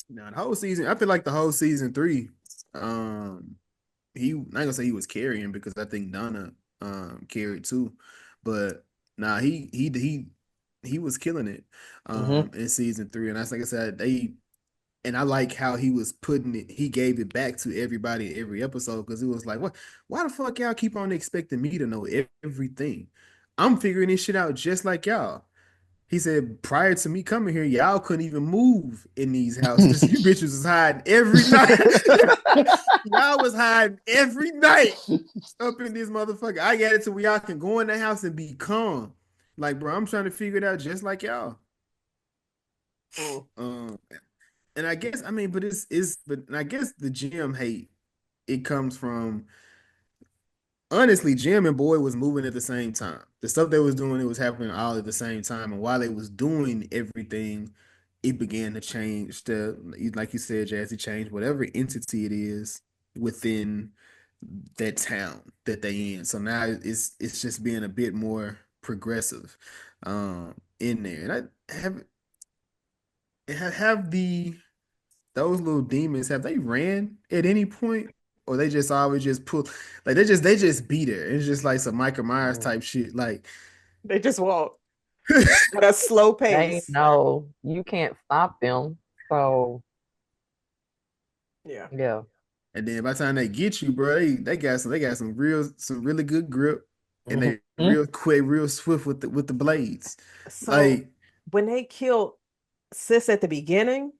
Now the whole season, I feel like the whole season 3, he not gonna say he was carrying because I think Donna carried too, but nah, he was killing it Mm-hmm. in season 3, and that's like I said, and I like how he was putting it. He gave it back to everybody in every episode because it was like, what? Why the fuck y'all keep on expecting me to know everything? I'm figuring this shit out just like y'all. He said, prior to me coming here, y'all couldn't even move in these houses. You bitches was hiding every night. Y'all was hiding every night up in this motherfucker. I got it to where y'all can go in the house and be calm. Like, bro, I'm trying to figure it out just like y'all. Mm. And I guess, I mean, but I guess the gym hate, it comes from, honestly, Jim and Boy was moving at the same time. The stuff they was doing, it was happening all at the same time. And while they was doing everything, it began to change like you said, Jazzy, change whatever entity it is within that town that they in. So now it's just being a bit more progressive in there. And I have those little demons, have they ran at any point? Or they just always just pull, like they just be there. It's just like some Michael Myers type shit. Like They just walk at a slow They pace. know you can't stop them. So Yeah. yeah. and then by the time they get you, bro, they got some really good grip, and they Mm-hmm. real quick, real swift with the blades. So Like, when they killed Sis at the beginning,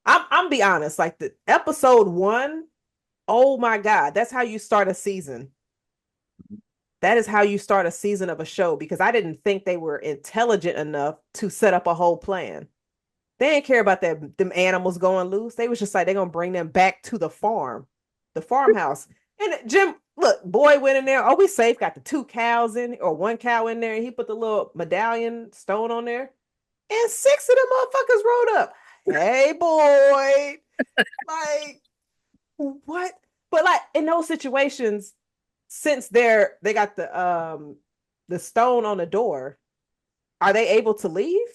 I'm be honest, like the episode 1, oh my God, that's how you start a season. That is how you start a season of a show because I didn't think they were intelligent enough to set up a whole plan. They didn't care about them animals going loose. They was just like they're gonna bring them back to the farmhouse. And Jim, look, Boy went in there. Oh, we safe. Got the 2 cows in or 1 cow in there, and he put the little medallion stone on there, and 6 of them motherfuckers rode up. Hey, boy, like what? But like in those situations, since they got the stone on the door, are they able to leave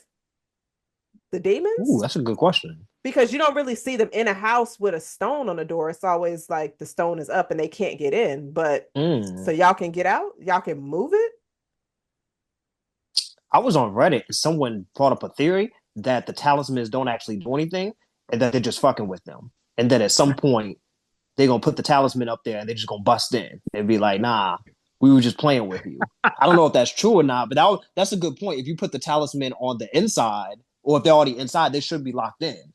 the Ooh, demons? that's a good question. Because you don't really see them in a house with a stone on the door. It's always like the stone is up and they can't get in. But so Mm. y'all can get out, y'all can move it. I was on Reddit and someone brought up a theory that the talismans don't actually do anything and that they're just fucking with them. And then at some point, they're going to put the talisman up there and they're just going to bust in and be like, nah, we were just playing with you. I don't know if that's true or not, but that's a good point. If you put the talisman on the inside, or if they're already inside, they should be locked in.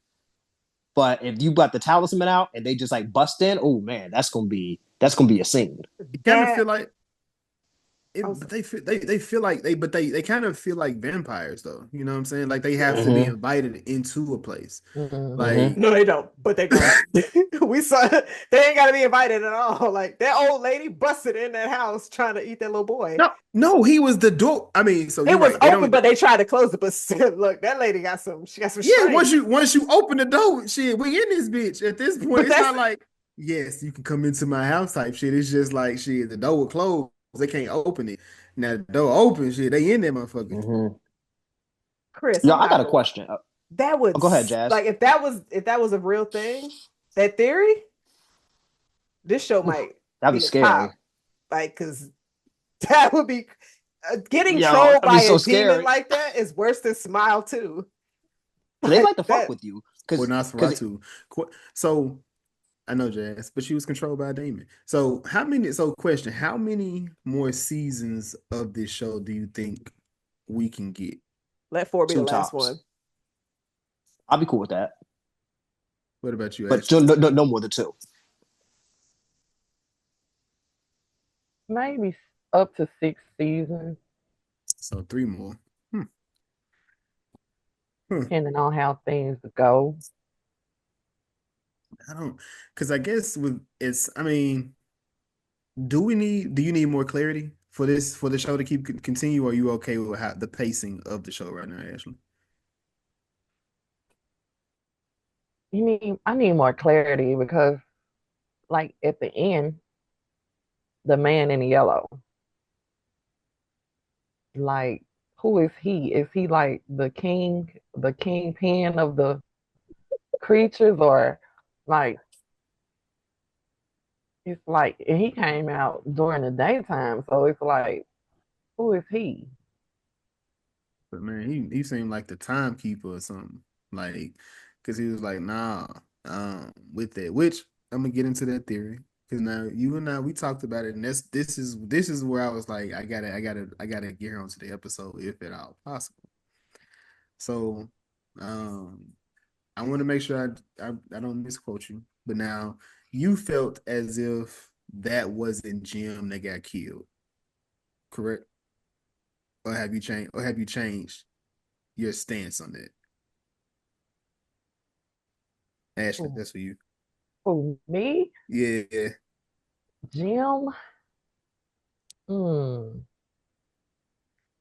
But if you got the talisman out and they just like bust in, oh man, that's gonna be a scene. you kind of feel That like oh, but they feel like they kind of feel like vampires though. You know what I'm saying? Like they have to be Mm-hmm. invited into a place. Mm-hmm. Like, Mm-hmm. no, they don't, but they're going. We saw they ain't gotta be invited at all. Like that old lady busted in that house trying to eat that little boy. no, he was the door. I mean, so you're It was right. They open, don't. but they tried to close it. But look, that lady got some Yeah, strength. once you open the door, shit, we in this bitch. At this point, But it's that's not like, yes, you can come into my house type shit. It's just like, shit, the door will close. They can't open it. Now the door open, shit, they in there, motherfucker. Mm-hmm. Chris. Yo, I'm I got not a gonna. question. That would Go ahead, Jazz. like if that was a real thing, that theory, this show Oof, might that'd be be the scary. top. Like, cause that would be getting Yo, trolled that'd be by a so demon scary. like that is worse than Smile too. They Like like to fuck that. with you Or because Nosferatu. So I know Jazz, but she was controlled by a demon. So how many? So question: how many more seasons of this show do you think we can get? Let 4 be the two last tops. one. I'll be cool with that, What about you, but Ashley? no more than two. Maybe up to 6 seasons, So 3 more. Hmm. Hmm. depending on how things go. I don't, because I guess with it's. I mean, do you need more clarity for the show to continue? Or are you okay with how the pacing of the show right now, Ashley? I need more clarity because like at the end, the man in yellow, like who is he? Is he like the kingpin of the creatures, or like it's like and he came out during the daytime, so it's like who is he? But man, he seemed like the timekeeper or something. Like, cause he was like, nah, with that. Which I'm gonna get into that theory. Cause now you and I we talked about it, and this is where I was like, I gotta get her onto the episode if at all possible. So, um, I want to make sure I don't misquote you, but now you felt as if that wasn't Jim that got killed, correct? Or have you changed? Or have you changed your stance on that? Ashley, Who, that's for you. who me? Yeah, Jim? Hmm.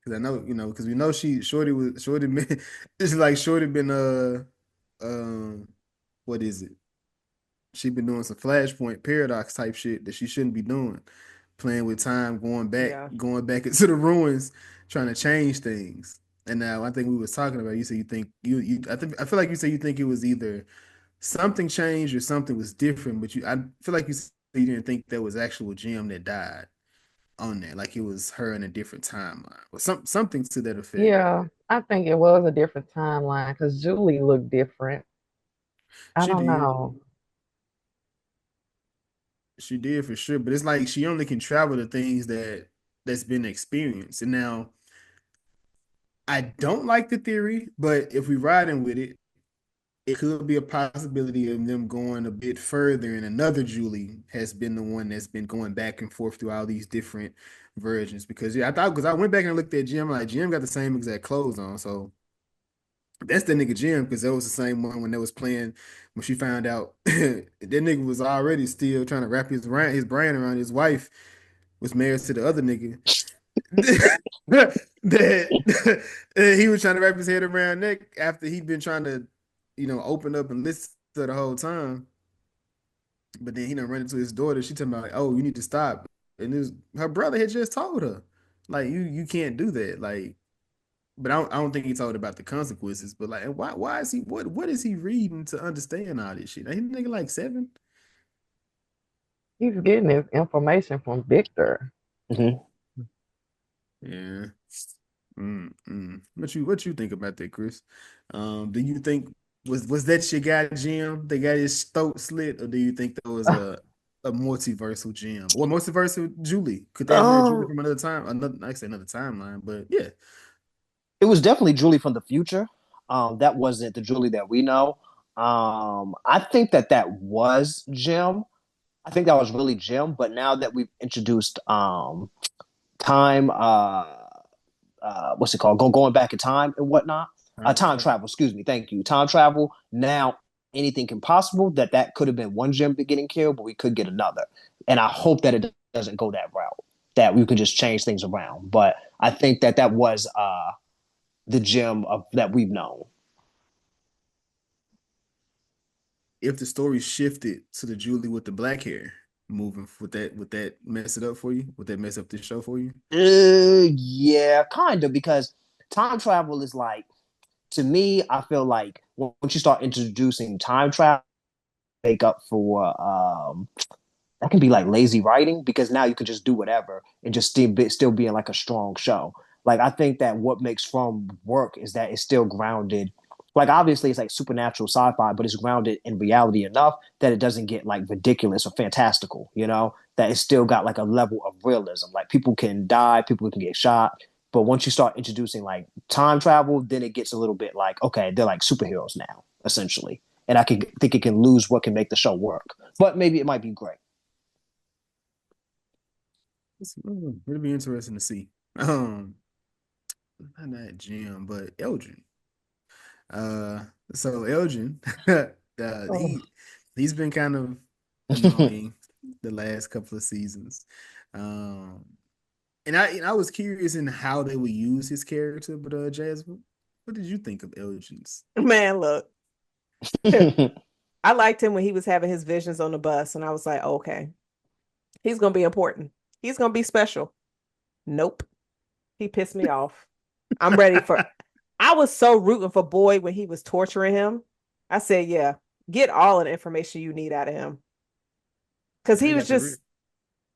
because I know, because we know Shorty been it's like Shorty been um what is it? She been doing some flashpoint paradox type shit that she shouldn't be doing. Playing with time, Yeah. going back into the ruins, trying to change things. And now I think we was talking about, you said you think I feel like you said you think it was either something changed or something was different, but I feel like you said you didn't think that was actual Jim that died on there, like it was her in a different timeline or something to that effect. Yeah. I think it was a different timeline because Julie looked different. I She don't did. know. She did for sure, but it's like she only can travel the things that's been experienced. And now I don't like the theory, but if we riding with it, it could be a possibility of them going a bit further, and another Julie has been the one that's been going back and forth through all these different versions. Because yeah, I thought because I went back and looked at Jim, like Jim got the same exact clothes on, so that's the nigga Jim because that was the same one when they was playing when she found out that nigga was already still trying to wrap his brain around his wife was married to the other nigga that he was trying to wrap his head around neck after he'd been trying to, open up and listen to the whole time. But then he done run into his daughter. She talking about like, oh, you need to stop. And her brother had just told her, like, you can't do that. Like, but I don't think he told her about the consequences. But like, why is he what is he reading to understand all this shit? Like, he nigga like 7. He's getting his information from Victor. Hmm. Yeah. Mm-mm. What you think about that, Chris? Do you think was that your guy Jim that got his throat slit, or do you think that was a multiversal Jim or multiversal Julie? Could that have been a Julie Oh, from another time? I say another timeline, but yeah, it was definitely Julie from the future. That wasn't the Julie that we know. I think that was Jim. I think that was really Jim. But now that we've introduced time, what's it called? Going back in time and whatnot. time Time travel. travel. Excuse me. Thank you. Time travel. Now anything can possible. That could have been one Jim getting killed, but we could get another. And I hope that it doesn't go that route. That we could just change things around. But I think that was the Jim of that we've known. If the story shifted to the Julie with the black hair, moving would that mess it up for you? Would that mess up the show for you? Yeah, kind of, because time travel is like, to me, I feel like once you start introducing time travel, make up for that can be like lazy writing because now you can just do whatever and just still being like a strong show. Like I think that what makes From work is that it's still grounded. Like obviously it's like supernatural sci-fi, but it's grounded in reality enough that it doesn't get like ridiculous or fantastical. That it's still got like a level of realism. Like people can die, people can get shot, but once you start introducing like time travel, then it gets a little bit like okay, they're like superheroes now essentially, and I can think it can lose what can make the show work. But maybe it might be great. It'll be interesting to see. Not that Jim, but Elgin. Uh, so Elgin, uh, Oh, he he's been kind of annoying the last couple of seasons. Um, And I was curious in how they would use his character, but Jazz, what did you think of Elgin's? Man, look, I liked him when he was having his visions on the bus, and I was like, okay, he's gonna be important. He's gonna be special. Nope, he pissed me off. I'm ready for. I was so rooting for Boyd when he was torturing him. I said, yeah, get all of the information you need out of him, because he was just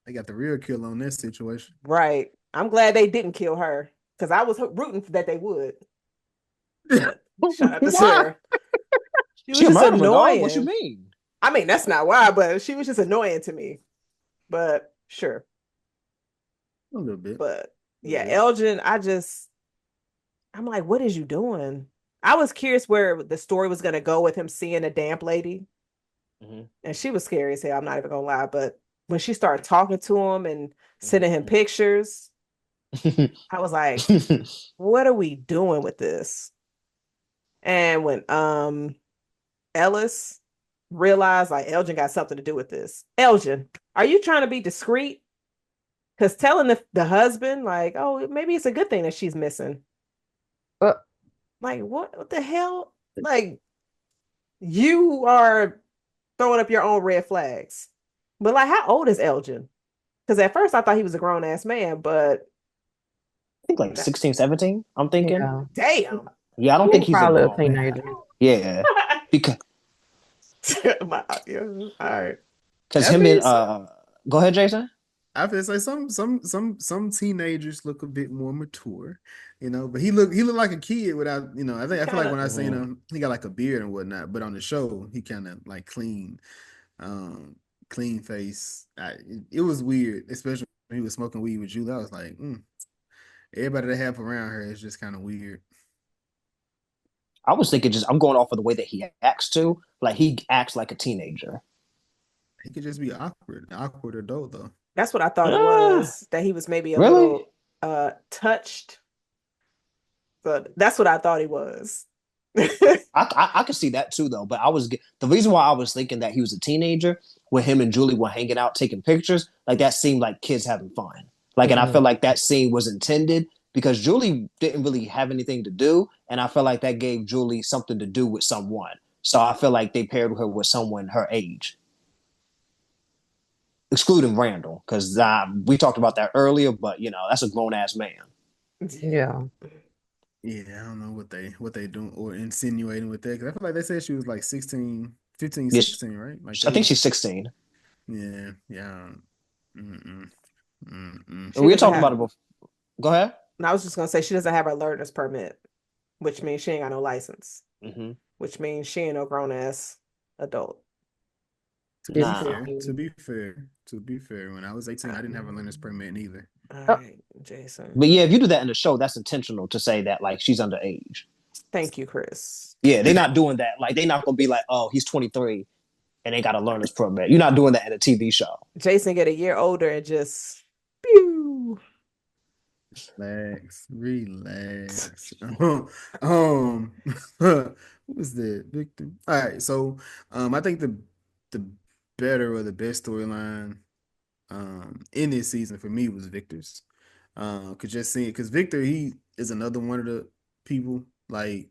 they got the real kill on this situation. right. I'm glad they didn't kill her because I was rooting that they would. But shout out to Sarah. She was She a just murderer, dog. annoying. What you mean? I mean, that's not why, but she was just annoying to me. But sure. A little bit. But yeah, Elgin, I'm like, what is you doing? I was curious where the story was gonna go with him seeing a damp lady. And she was scary as hell, I'm not even gonna lie. But when she started talking to him and sending him pictures, I was like, what are we doing with this? And when Ellis realized like Elgin got something to do with this. Elgin, are you trying to be discreet? Because telling the husband, like, oh, maybe it's a good thing that she's missing. Like, what the hell? Like, you are throwing up your own red flags. But like, how old is Elgin? Because at first I thought he was a grown ass man, but I think like 16, 17, I'm thinking. Yeah. Damn. Yeah, I don't think he's probably a a teenager. Yeah. Because All right. him and go ahead, Jason. I feel like some teenagers look a bit more mature, but he looked like a kid without, I feel like when I seen him, he got like a beard and whatnot, but on the show he kind of like clean face. It was weird, especially when he was smoking weed with Julie. I was like, everybody that have around her is just kind of weird. I was thinking I'm going off of the way that he acts too. Like he acts like a teenager. He could just be awkward adult though. That's what I thought it was. That he was maybe a little touched. But that's what I thought he was. I could see that too though. But the reason why I was thinking that he was a teenager when him and Julie were hanging out taking pictures, like that seemed like kids having fun. Like, and I feel like that scene was intended because Julie didn't really have anything to do, and I felt like that gave Julie something to do with someone. So I feel like they paired her with someone her age. Excluding Randall, because we talked about that earlier, but that's a grown ass man. Yeah. Yeah, I don't know what they doing or insinuating with that, because I feel like they said she was like 15, 16, right? Like I think she's 16. Yeah. We were talking about it before. Go ahead. And I was just gonna say she doesn't have her learner's permit, which means she ain't got no license. Which means she ain't no grown ass adult. To be fair, when I was 18, I didn't have a learner's permit either. All right, Jason. But yeah, if you do that in the show, that's intentional to say that like she's underage. Thank you, Chris. Yeah, they're not doing that. Like they're not gonna be like, oh, he's 23 and they got a learner's permit. You're not doing that in a TV show. Jason get a year older and just pew. Relax. Who was the victim? All right, so I think the better or the best storyline in this season for me was Victor's. Because Victor, he is another one of the people, like,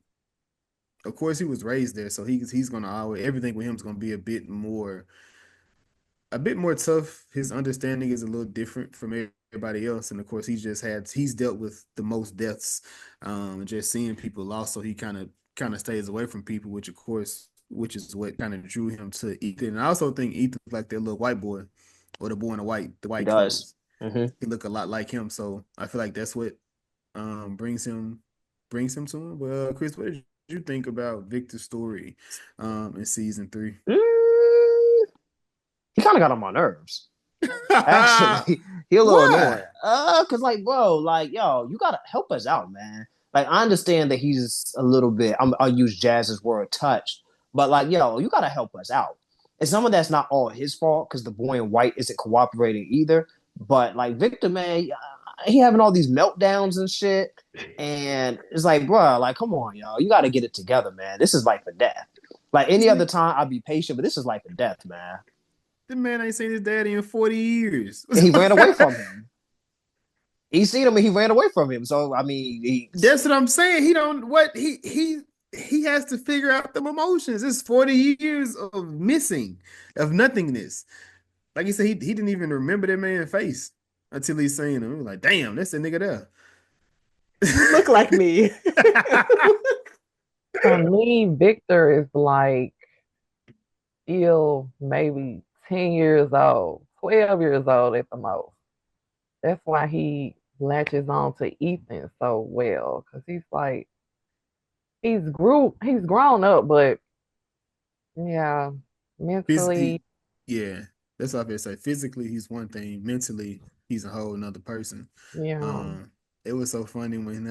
of course he was raised there, so he's gonna always, everything with him is gonna be a bit more tough. His understanding is a little different from everybody else, and of course he's dealt with the most deaths, and just seeing people lost, so he kind of stays away from people, which is what kind of drew him to Ethan. And I also think Ethan's like that little white boy, or the boy in the white clothes. He look a lot like him, so I feel like that's what brings him to him. But Chris, what did you think about Victor's story in season 3? He kind of got on my nerves. Actually, he a little annoying. Cause like, bro, like, yo, you gotta help us out, man. Like, I understand that he's a little bit. I'll use Jazz's word, touched, but like, yo, you gotta help us out. And some of that's not all his fault because the boy in white isn't cooperating either. But like Victor, man, he having all these meltdowns and shit, and it's like, bro, like, come on, yo, you gotta get it together, man. This is life or death. Like any other time, I'd be patient, but this is life or death, man. The man ain't seen his daddy in 40 years. And he ran away from him. He seen him and he ran away from him. So I mean, That's what I'm saying. He don't what he has to figure out the emotions. It's 40 years of missing, of nothingness. Like he said, he didn't even remember that man's face until he seen him. He was like, damn, that's the nigga there. You look like me. For me, Victor is like still maybe 10 years old, 12 years old at the most. That's why he latches on to Ethan so well, because he's like he's grown up, but yeah, mentally, Yeah, that's what I feel say. Physically, he's one thing. Mentally, he's a whole another person. yeah. It was so funny when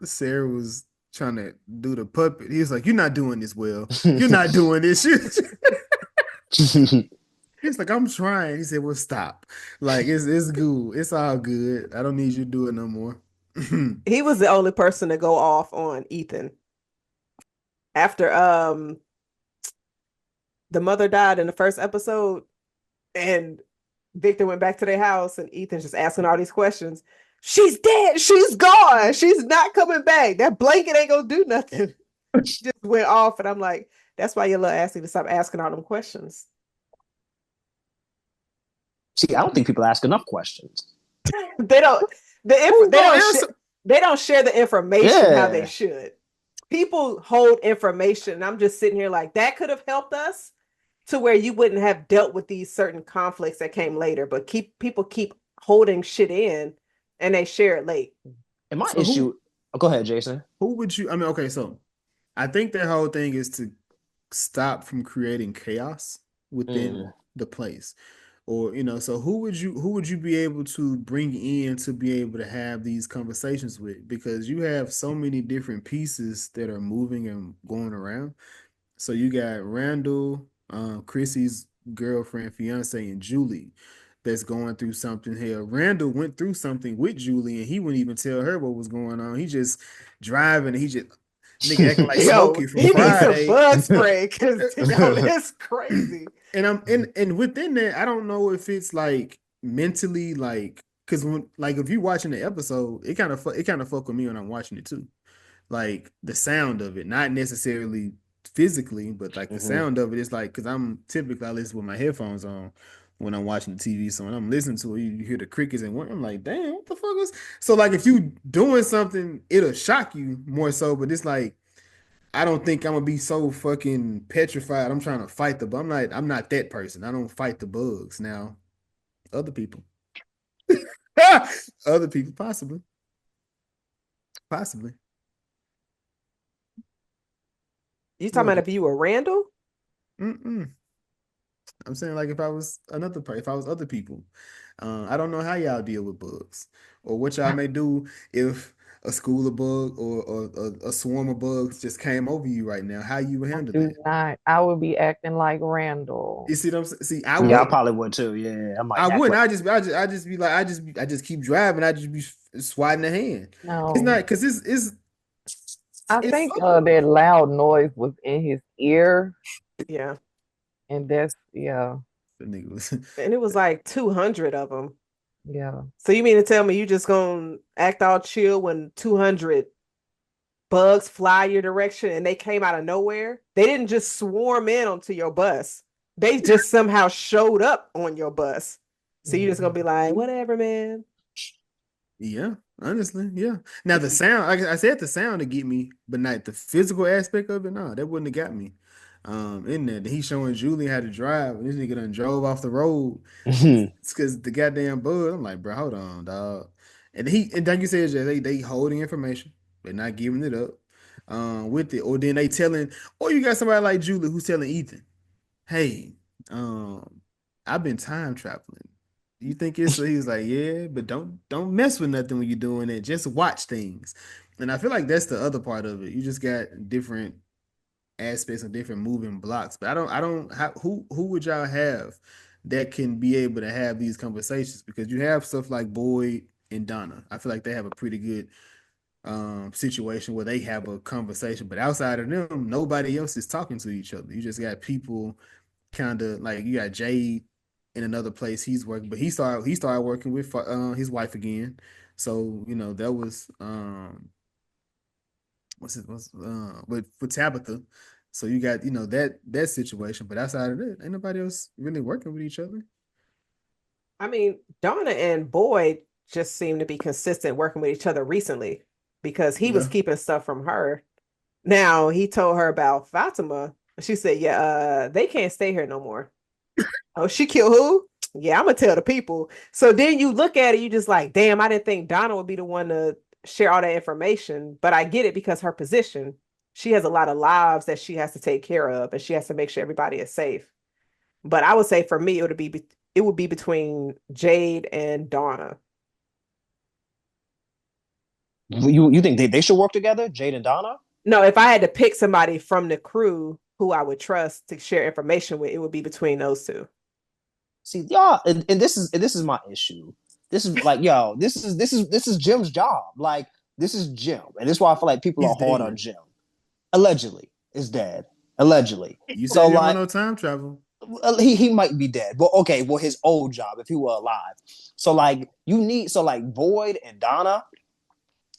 Sarah was trying to do the puppet. He was like, "You're not doing this well. You're not doing this." He's like, "I'm trying." He said, "Well, stop. Like, it's good. It's all good. I don't need you to do it no more." He was the only person to go off on Ethan after the mother died in the first episode, and Victor went back to their house, and Ethan's just asking all these questions. She's dead. She's gone. She's not coming back. That blanket ain't gonna do nothing. She just went off, and I'm like, that's why your little ass need to stop asking all them questions. See, I don't think people ask enough questions. They don't. They don't share the information how they should. People hold information, and I'm just sitting here like that could have helped us to where you wouldn't have dealt with these certain conflicts that came later. But people keep holding shit in, and they share it late. And my issue. Go ahead, Jason. Who would you? I mean, okay, so I think that whole thing is to stop from creating chaos within the place. Or, so who would you be able to bring in to be able to have these conversations with? Because you have so many different pieces that are moving and going around. So you got Randall, Chrissy's girlfriend, fiance, and Julie that's going through something here. Randall went through something with Julie, and he wouldn't even tell her what was going on. He just driving, and he just nigga acting like Smokey from Friday. He needs some bug spray because that's crazy. And within that, I don't know if it's like mentally because when if you're watching the episode, it kind of fuck with me when I'm watching it too. Like the sound of it, not necessarily physically, but like the sound of it is like because I listen with my headphones on when I'm watching the TV. So when I'm listening to it, you hear the crickets and I'm like, damn, what the fuck is so like if you doing something, it'll shock you more so, but it's like I don't think I'm gonna be so fucking petrified. I'm trying to fight the bug. I'm not that person. I don't fight the bugs. Now, other people. Other people, possibly. Possibly. You talking about if you were Randall? I'm saying like if I was another person, if I was other people. I don't know how y'all deal with bugs or what y'all may do if a school of bug or a swarm of bugs just came over you right now. How you would handle that? I would be acting like Randall. You see what I'm saying? See, I probably would too. Yeah, I wouldn't. I just be like, I just keep driving. I just be swatting the hand. No, it's not because it's. I think that loud noise was in his ear. Yeah, and that's and it was like 200 of them. Yeah. So you mean to tell me you just gonna act all chill when 200 bugs fly your direction and they came out of nowhere? They didn't just swarm in onto your bus. They just somehow showed up on your bus. So you're just gonna be like, whatever, man. Yeah, honestly, yeah. Now the sound, like I said, the sound to get me, but not the physical aspect of it. No, that wouldn't have got me. In there, he's showing Julie how to drive, and this nigga done drove off the road. It's because the goddamn bug. I'm like, bro, hold on, dog. And like you said, Jay, they holding information, they're not giving it up. With it, or then they telling, or you got somebody like Julie who's telling Ethan, hey, I've been time traveling. You think it's so? He's like, yeah, but don't mess with nothing when you're doing it. Just watch things. And I feel like that's the other part of it. You just got different aspects and different moving blocks. But I don't who would y'all have that can be able to have these conversations? Because you have stuff like Boyd and Donna. I feel like they have a pretty good situation where they have a conversation. But outside of them, nobody else is talking to each other. You just got people kind of like you got Jade in another place he's working, but he started working with his wife again. So, that was with Tabitha. So you got, that situation, but outside of that, ain't nobody else really working with each other. I mean, Donna and Boyd just seem to be consistent working with each other recently because he was Yeah. keeping stuff from her. Now he told her about Fatima. She said, "Yeah, they can't stay here no more." Oh, she killed who? Yeah, I'm gonna tell the people. So then you look at it, you just like, damn, I didn't think Donna would be the one to share all that information, but I get it because her position, she has a lot of lives that she has to take care of, and she has to make sure everybody is safe. But I would say for me, it would be between Jade and Donna. You think they should work together, Jade and Donna? No, if I had to pick somebody from the crew who I would trust to share information with, it would be between those two. See, y'all, and this is my issue. This is like, yo, this is Jim's job. Like, this is Jim, and this is why I feel like people He's are hard on dead. Jim. Allegedly, is dead. Allegedly. You So said you don't want like, no time travel. he might be dead. Well, okay, well, his old job if he were alive. So like, Boyd and Donna,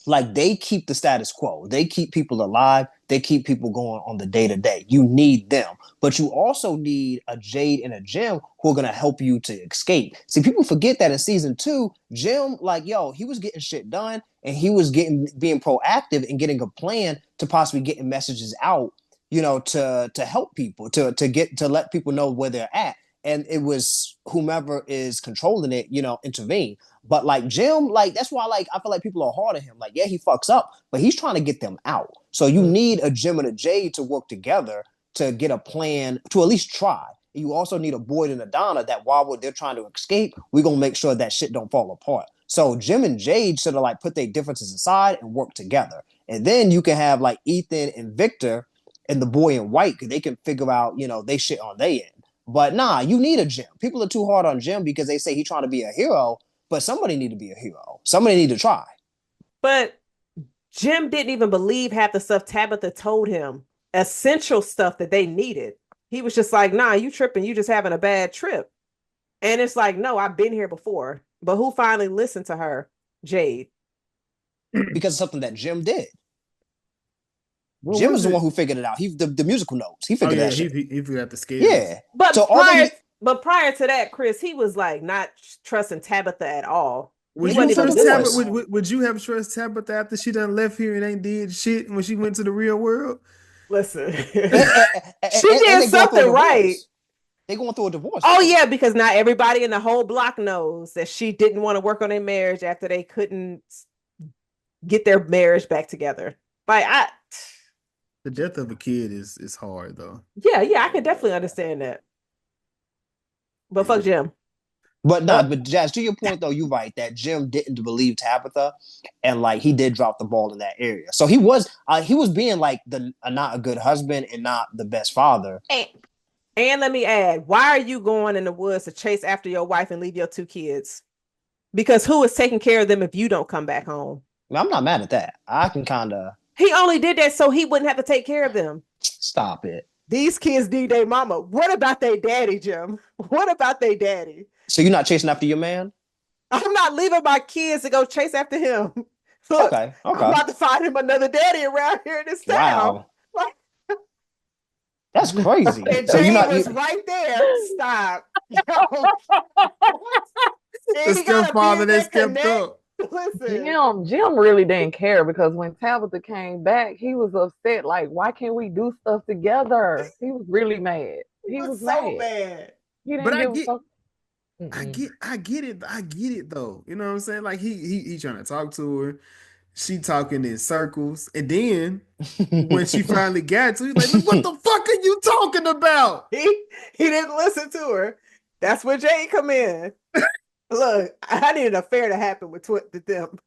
like they keep the status quo. They keep people alive. They keep people going on the day to day. You need them, but you also need a Jade and a Jim who are gonna help you to escape. See, people forget that in season 2, Jim, like yo, he was getting shit done and he was being proactive and getting a plan to possibly getting messages out, to help people, to let people know where they're at. And it was whomever is controlling it, intervene. But like Jim, like that's why like I feel like people are hard on him. Like, yeah, he fucks up, but he's trying to get them out. So you need a Jim and a Jade to work together to get a plan to at least try. You also need a Boyd and a Donna that while they're trying to escape, we're gonna make sure that shit don't fall apart. So Jim and Jade should have like put their differences aside and work together. And then you can have like Ethan and Victor and the boy in white, because they can figure out, they shit on their end. But nah, you need a Jim. People are too hard on Jim because they say he's trying to be a hero, but somebody need to be a hero. Somebody need to try. But Jim didn't even believe half the stuff Tabitha told him, essential stuff that they needed. He was just like, nah, you tripping. You just having a bad trip. And it's like, no, I've been here before. But who finally listened to her? Jade. Because it's something that Jim did. What Jim was is the it? one who figured it out. The musical notes. He Oh figured yeah, that shit. he forgot the scales. Yeah. But So prior to that, Chris, he was like not trusting Tabitha at all. Would He you wasn't even trust doing Tabitha? it. Would you have trust Tabitha after she done left here and ain't did shit when she went to the real world? Listen, and she did they going through a something right. divorce. They going through a divorce. Oh too. yeah, because not everybody in the whole block knows that she didn't want to work on their marriage after they couldn't get their marriage back together. Like The death of a kid is hard though. yeah, I can definitely understand that. But fuck Jim. But Jazz, to your point though, you're right that Jim didn't believe Tabitha, and like he did drop the ball in that area. So he was being like not a good husband and not the best father. And let me add, why are you going in the woods to chase after your wife and leave your 2 kids? Because who is taking care of them if you don't come back home? I'm not mad at that. I can kind of. He only did that so he wouldn't have to take care of them. Stop it. These kids need their mama. What about their daddy, Jim? What about their daddy? So you're not chasing after your man? I'm not leaving my kids to go chase after him. Look, Okay. I'm about to find him another daddy around here in this town. Wow. That's crazy. And So Jade was right there. Stop. The stepfather that stepped up. Listen. Jim really didn't care because when Tabitha came back, he was upset. Like, why can't we do stuff together? He was really mad. He was so mad. He But didn't give a fuck. I get it though. You know what I'm saying? Like he trying to talk to her. She talking in circles. And then when she finally got to, he's like, what the fuck are you talking about? He didn't listen to her. That's where Jay come in. Look, I need an affair to happen with them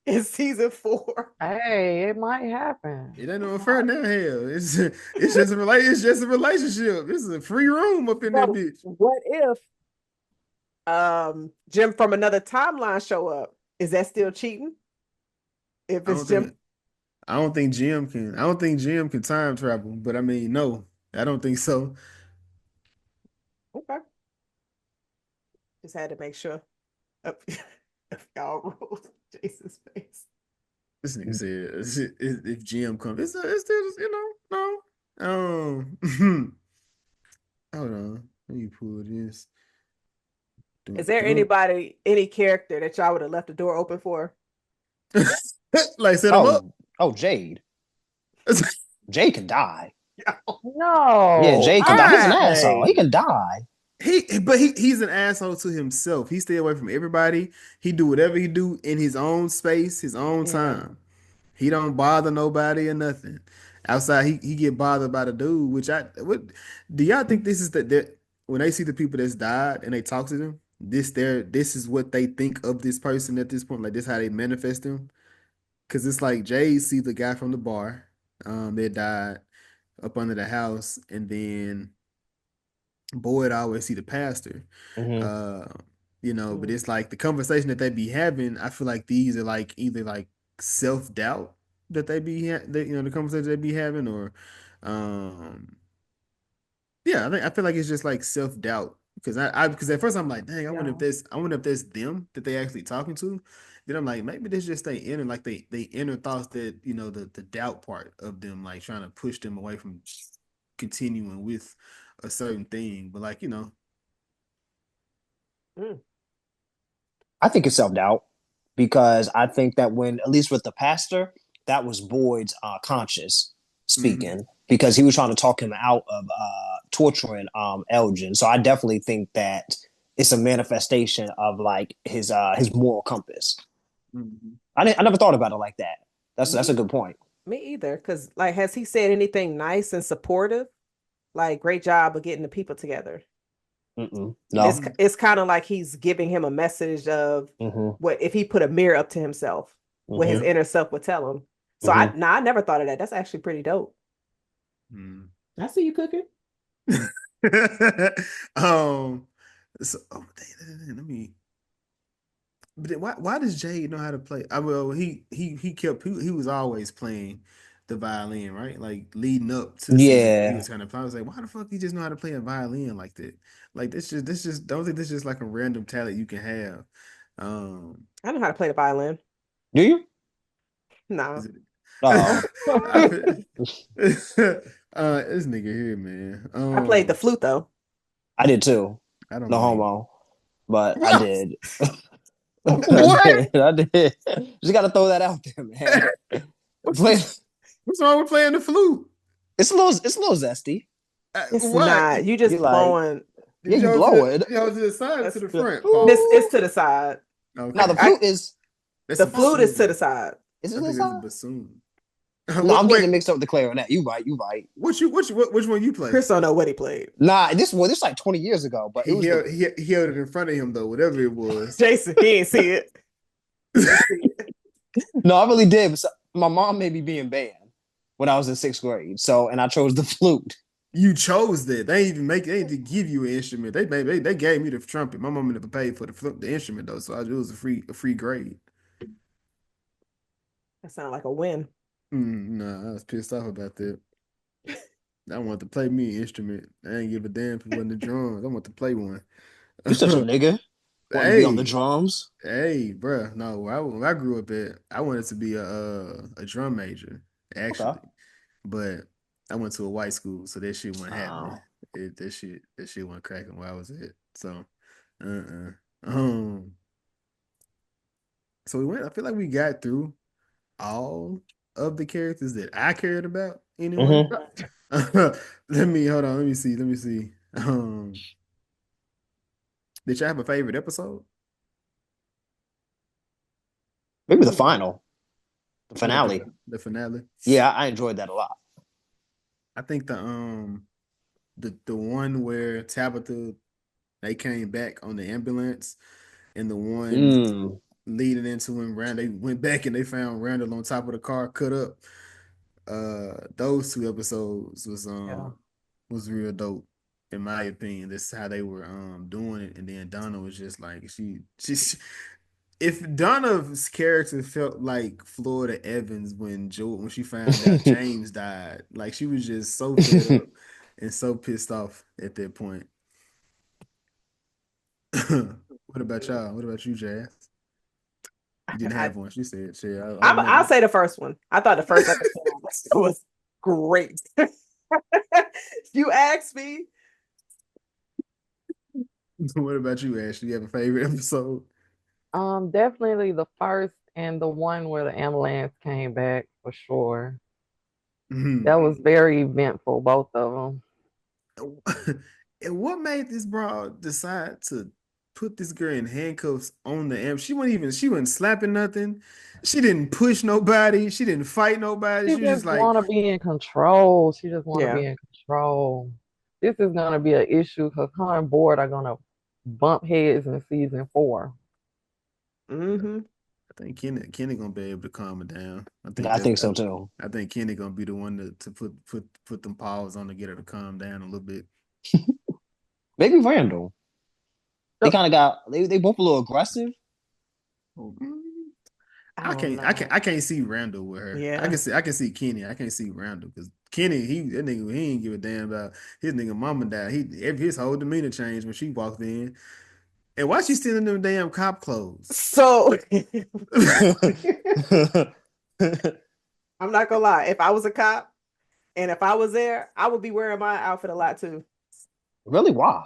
in season 4. Hey, it might happen. It ain't no affair now, hell. It's just a relationship. This is a free room up in that bitch. What if Jim from another timeline show up? Is that still cheating? If it's Jim, I don't think Jim can time travel, but I mean, no, I don't think so. Okay. Just had to make sure. Y'all rolled Jason's face. This nigga said if GM comes, it's still no. Hold on. Let me pull this. Is there anybody, any character that y'all would have left the door open for? Like set him up. Oh, Jade. Jade can die. No. Yeah, Jade can die. He's an Why? asshole. He can die. He's an asshole to himself. He stay away from everybody. He do whatever he do in his own space, his own time. He don't bother nobody or nothing. Outside, he get bothered by the dude. What do y'all think this is that when they see the people that's died and they talk to them, this is what they think of this person at this point. Like this how they manifest them. Cause it's like Jay see the guy from the bar, that died up under the house, and then Boyd always see the pastor. Mm-hmm. Uh, but it's like the conversation that they be having. I feel like these are like either like self doubt that the conversation they be having, or, um, yeah, I feel like it's just like self doubt because at first I'm like, dang, I wonder if that's them that they actually talking to. Then I'm like, maybe this just they inner thoughts that the doubt part of them like trying to push them away from continuing with a certain thing, but like Mm. I think it's self-doubt because I think that when, at least with the pastor, that was Boyd's conscious mhm. speaking because he was trying to talk him out of torturing Elgin. So I definitely think that it's a manifestation of like his moral compass. Mhm. I never thought about it like that. That's a Me, good point. me either. Because like, has he said anything nice and supportive? Like, great job of getting the people together. No. It's kind of like he's giving him a message of Mm-hmm. what if he put a mirror up to himself, what his Mm-hmm. inner self would tell him. So Mm-hmm. I never thought of that. That's actually pretty dope. Mhm. I see you cooking. um, let me. But then why does Jay know how to play? He was always playing the violin, right? Like leading up to the scene where he Yeah. was kind of I was like, why the fuck he just know how to play a violin like that? Like this just don't think this is just like a random talent you can have. I know how to play the violin. Do you? No. Is it? Oh. This nigga here, man. I played the flute though. I did too. I don't No believe homo. But I what. did. I What? did. I did. Just gotta throw that out there, man. What's Play what's wrong with playing the flute? it's a little zesty. It's What? not. You You just like, blowing. yeah, Did you you hold blow it. to the side or to That's the front, this. Paul? It's to the side. Now the Okay. I flute is That's the a flute is to the bassoon. side. is it I think this that's a side? bassoon. No, I'm getting Wait, it mixed up with the clarinet. You right, you right. which one you play? Chris don't know what he played. Nah, this like 20 years ago, but it was the He held it in front of him though, whatever it was. Jason, he ain't see it. He ain't see it. no, I really did. My mom made me be in band when I was in sixth grade. So and I chose the flute. You chose that. They didn't give you an instrument. They gave me the trumpet. My mom never paid for the instrument though, so it was a free grade. That sounded like a win. Nah, I was pissed off about that. I wanted to play me an instrument. I ain't give a damn if it wasn't the drums. I want to play one. You such a nigga. Wanting to be on the Hey, drums. hey, bruh. No, when I grew up at, I wanted to be a drum major, Okay. actually. But I went to a white school, so that shit wasn't happening. Oh. That shit wasn't cracking where I was at. So, um, so we went. I feel like we got through all of the characters that I cared about anyway. Mm-hmm. Let me hold on. Let me see. Let me see. Did you have a favorite episode? Maybe the final, the What finale. the finale? Yeah, I enjoyed that a lot. I think the one where Tabitha they came back on the ambulance and the one Mm. leading into him Rand they went back and they found Randall on top of the car cut up. Those two episodes Yeah. was real dope in my opinion. That's how they were doing it. And then Donna was just like she if Donna's character felt like Florida Evans when she found out James died, like she was just so fed up and so pissed off at that point. What about y'all? What about you, Jazz? You didn't have one. She said, "Shit, I I'll automatically." say the first one. I thought the first episode was great. You asked me. What about you, Ashley? You have a favorite episode? Definitely the first and the one where the ambulance came back for sure. That was very eventful, both of them. And what made this broad decide to put this girl in handcuffs on the amp? She wasn't slapping nothing. She didn't push nobody. She didn't fight nobody. She She was just just like, want to be in control. She just want to Yeah. be in control. This is gonna be an issue because her and Board are gonna bump heads in season 4. Mm-hmm. I think Kenny gonna be able to calm her down. I think so too. I think Kenny gonna be the one to put them paws on to get her to calm down a little bit. Maybe Randall. They kind of got they both a little aggressive. I can't see Randall with her. Yeah. I can see Kenny. I can't see Randall because Kenny, that nigga, he ain't give a damn about his nigga mama died. His whole demeanor changed when she walked in. And why she still in them damn cop clothes? So I'm not gonna lie. If I was a cop and if I was there, I would be wearing my outfit a lot too. Really? Why?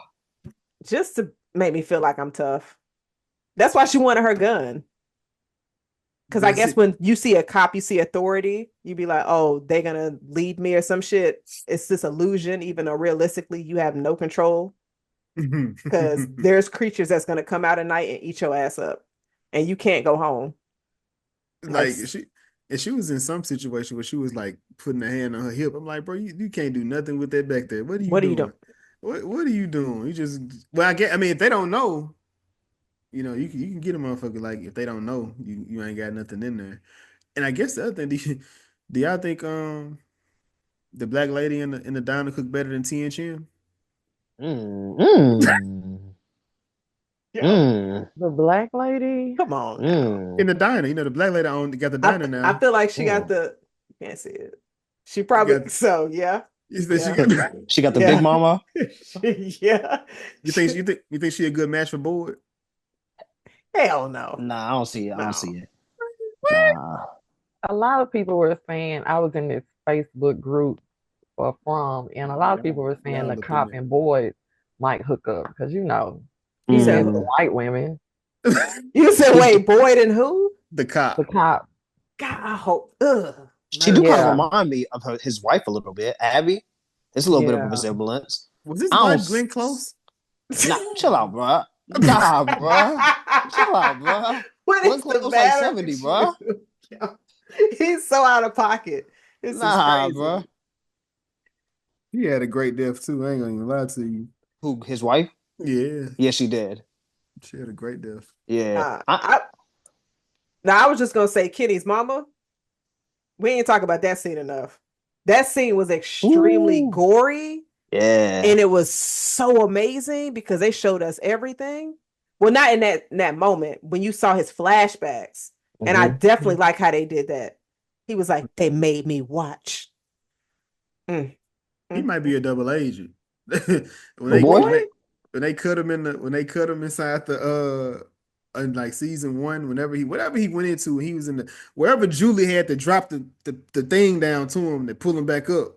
Just to make me feel like I'm tough. That's why she wanted her gun. Because I guess when you see a cop, you see authority, you be like, oh, they're gonna lead me or some shit. It's this illusion, even though realistically you have no control. Because there's creatures that's gonna come out at night and eat your ass up, and you can't go home. Like she was in some situation where she was like putting her hand on her hip. I'm like, bro, you can't do nothing with that back there. What are you doing? What are you doing? You just I mean, if they don't know, you know, you can get a motherfucker like if they don't know, you ain't got nothing in there. And I guess the other thing, do y'all think the black lady in the diner cook better than T and Chim? The black lady? Come on. In the diner, you know, the black lady got the diner now. I feel like she got the you can't see it. She probably yeah. She got the big mama. Yeah. You think she a good match for Boyd? Hell no. Nah, I don't see it. I don't see it. Nah. A lot of people were saying, I was in this Facebook group for From, and a lot of people were saying the cop and Boyd might hook up because you know he said the white women. You said wait, Boyd and who? The cop. The cop. God, I hope. She do kind of remind me of his wife a little bit, Abby. There's a little bit of a resemblance. Was this wife Glenn Close? Nah, chill out, bro. Nah, bro. Chill out, bro. What is the matter? Like 70, bro. He's so out of pocket. This is crazy, bro. He had a great death too. I ain't gonna even lie to you. Who? His wife? Yeah. Yeah, she did. She had a great death. Yeah. Now I was just gonna say Kenny's mama. We ain't talk about that scene enough. That scene was extremely gory. Yeah. And it was so amazing because they showed us everything. Well, not in that moment when you saw his flashbacks. And I definitely like how they did that. He was like, they made me watch. He might be a double agent. when they cut him inside the in like season 1, whatever he went into, he was in the wherever Julie had to drop the thing down to him to pull him back up.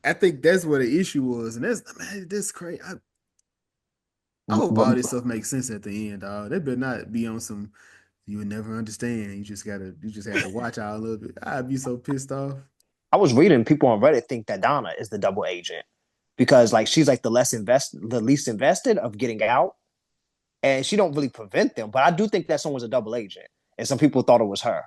I think that's what the issue was, and that's crazy. I hope all this stuff makes sense at the end, dog. They better not be on some you would never understand. You just have to watch all of it. I'd be so pissed off. I was reading people on Reddit think that Donna is the double agent because like she's like the least invested of getting out, and she don't really prevent them. But I do think that someone's a double agent, and some people thought it was her.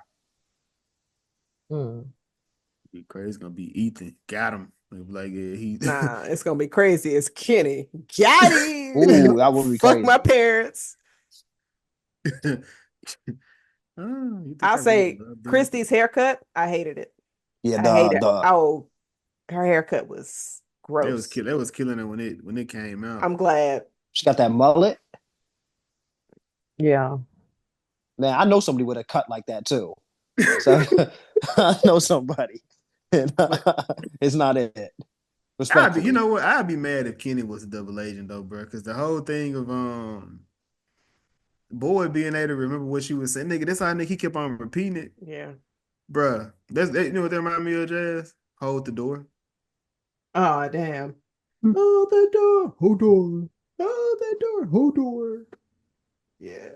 Be crazy. It's gonna be Ethan. Got him. Like Nah, it's gonna be crazy. It's Kenny. Got him. Ooh, that would be Fuck crazy. my parents. I'll say Christy's haircut. I hated it. Yeah, I hated it. Oh, her haircut was gross. That was killing her when it came out. I'm glad. She got that mullet. Yeah. Man, I know somebody with a cut like that too. So I know somebody. It's not it. You know what? I'd be mad if Kenny was a double agent though, bro. Because the whole thing of boy being able to remember what she was saying. Nigga, that's how nigga he kept on repeating it. Yeah. Bruh. You know what that remind me of, Jazz? Hold the door. Oh, damn. Hold the door. Hold door. Hold the door. Hold door. Yeah.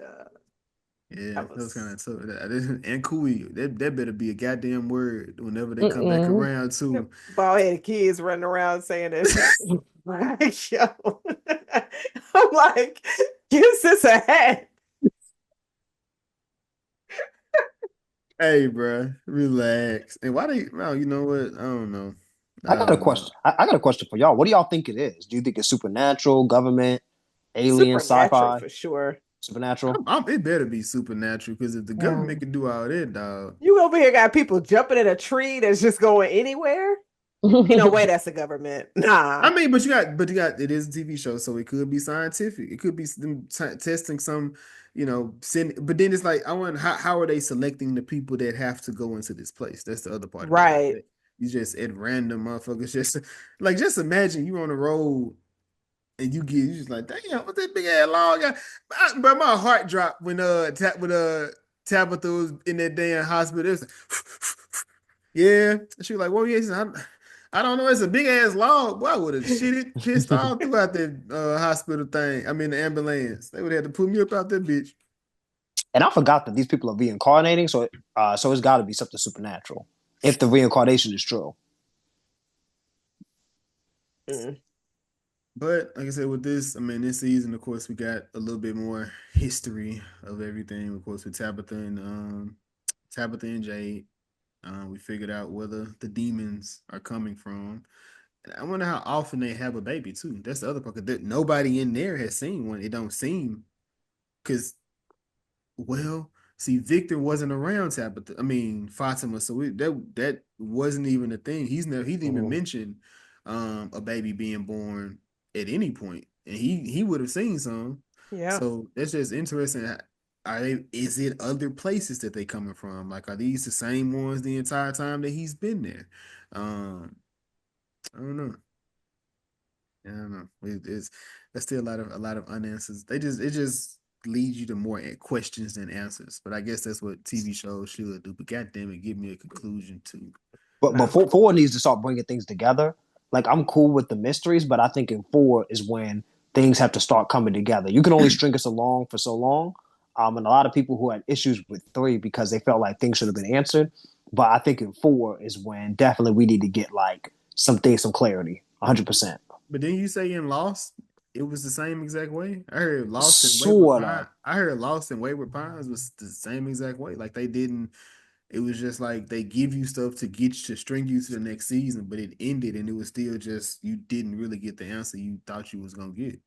Yeah, That that was kind was of tough. And Kui, that better be a goddamn word whenever they come back Mm-mm. around too. bald headed kids running around saying that shit. Like, yo. I'm like, give sis a hat. Hey, bruh, relax. And why they? Oh, you know what? I don't know. I I got a don't know. question. I got a question for y'all. What do y'all think it is? Do you think it's supernatural, government, alien, Supernatural sci-fi, for sure. supernatural? It better be supernatural because if the Yeah. government can do all that, dog. You over here got people jumping in a tree that's just going anywhere. Ain't no way that's the government. I Nah. mean, but you got it is a TV show, so it could be scientific. It could be them testing some, but then it's like I wonder how are they selecting the people that have to go into this place? That's the other part about it. Right. You just at random motherfuckers just like just imagine you on the road and you just like, damn, what's that big ass log? But my heart dropped when Tabitha was in that damn hospital. It was like, yeah. She was like, well, yes, I don't know. It's a big ass log. Boy, I would have shitted, pissed all throughout that hospital thing. I mean, the ambulance. They would have had to pull me up out that bitch. And I forgot that these people are reincarnating, so it's got to be something supernatural if the reincarnation is true. Mm. But like I said, with this, I mean, this season, of course, we got a little bit more history of everything. Of course, with Tabitha and Jade, we figured out where the demons are coming from. And I wonder how often they have a baby too. That's the other part. 'Cause nobody in there has seen one. It don't seem because well, see, Victor wasn't around Tabitha. I mean, Fatima. So that wasn't even a thing. He didn't even Mhm. mention a baby being born at any point, and he would have seen some. Yeah. So that's just interesting. Are they? Is it other places that they coming from? Like, are these the same ones the entire time that he's been there? Um, I don't know. I don't know. It's there's still a lot of unanswers. It just leads you to more questions than answers. But I guess that's what TV shows should do. But goddamn it, give me a conclusion too. But Nah. four needs to start bringing things together. Like I'm cool with the mysteries, but I think in four is when things have to start coming together. You can only string us along for so long, and a lot of people who had issues with three because they felt like things should have been answered. But I think in four is when definitely we need to get like some clarity, 100%. But then you say in Lost, it was the same exact way. I heard Lost and Wayward Sorta. Pines. I heard Lost and Wayward Pines was the same exact way. Like they didn't. It was just like they give you stuff to get to string you to the next season, but it ended and it was still just you didn't really get the answer you thought you was gonna get.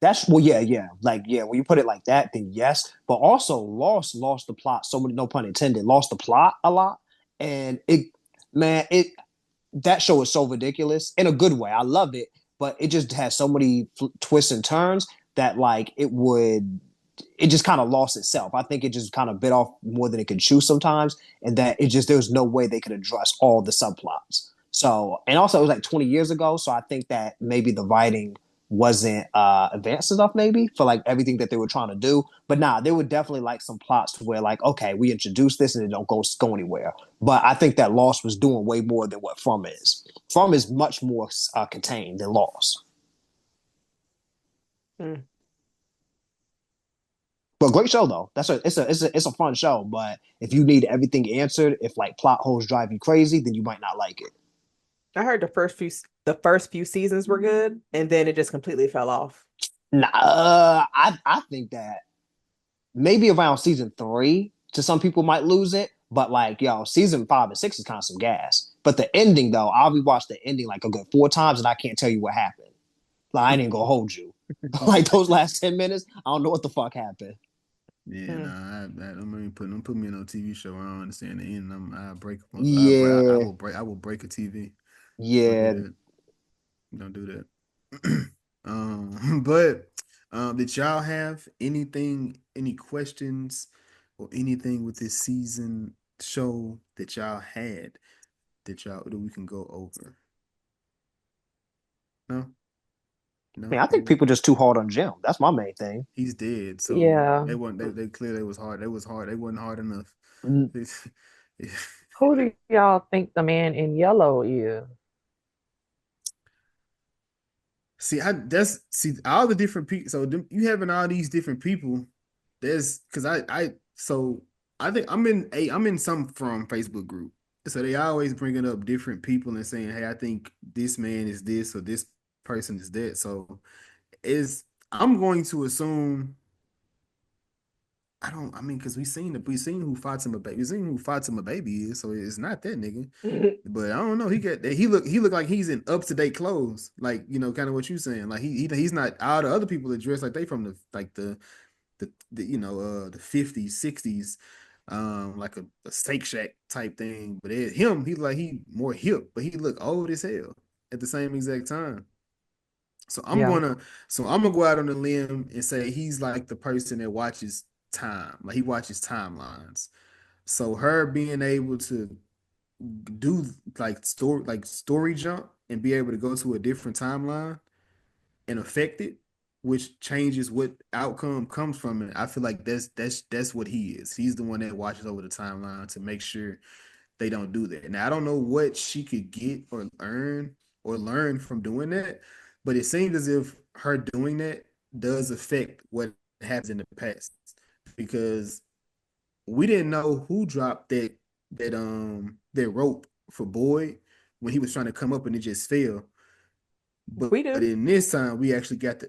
That's well, yeah. Like, yeah, when you put it like that, then yes. But also lost the plot. So many, no pun intended, lost the plot a lot. And it that show is so ridiculous in a good way. I love it, but it just has so many twists and turns that like it just kind of lost itself. I think it just kind of bit off more than it could chew sometimes, and that it just there was no way they could address all the subplots. So, and also it was like 20 years ago, so I think that maybe the writing wasn't advanced enough, maybe for like everything that they were trying to do. But nah, there were definitely like some plots to where like, okay, we introduced this and it don't go anywhere. But I think that Lost was doing way more than what From is. From is much more contained than Lost. Mm. But great show though. It's a fun show. But if you need everything answered, if like plot holes drive you crazy, then you might not like it. I heard the first few seasons were good, and then it just completely fell off. Nah, I think that maybe around season three, to some people might lose it. But like, yo, season 5 and 6 is kind of some gas. But the ending though, I'll rewatch the ending like a good 4 times, and I can't tell you what happened. Like, I ain't even gonna hold you. Like those last 10 minutes, I don't know what the fuck happened. Yeah, Mm. nah, I mean, don't put me on a TV show. I don't understand the end. I break. I Yeah, will break. I will break a TV. Don't do yeah. that. Don't do that. But did y'all have any questions or anything with this season show that y'all had that we can go over? No, I mean, I think people just too hard on Jim. That's my main thing. He's dead, so Yeah. they weren't. They clearly was hard. They was hard. They wasn't hard enough. Mm. Who do y'all think the man in yellow is? See, all the different people. So you having all these different people. There's because I think I'm in some from Facebook group. So they always bringing up different people and saying, hey, I think this man is this or this person is that. So is I'm going to assume I mean, because we seen who Fatima baby, we seen who Fatima baby is, so it's not that nigga. But I don't know. He look like he's in up to date clothes, like kind of what you saying. Like he's not all the other people that dress like they from the 50s, 60s, like a Steak Shack type thing. But he more hip, but he look old as hell at the same exact time. So I'm Yeah. gonna go out on a limb and say he's like the person that watches time, like he watches timelines. So her being able to do story jump and be able to go to a different timeline and affect it, which changes what outcome comes from it. I feel like that's what he is. He's the one that watches over the timeline to make sure they don't do that. Now I don't know what she could get or earn or learn from doing that, but it seems as if her doing that does affect what happens in the past because we didn't know who dropped that rope for Boyd when he was trying to come up and it just fell. But We do. in this time, we actually got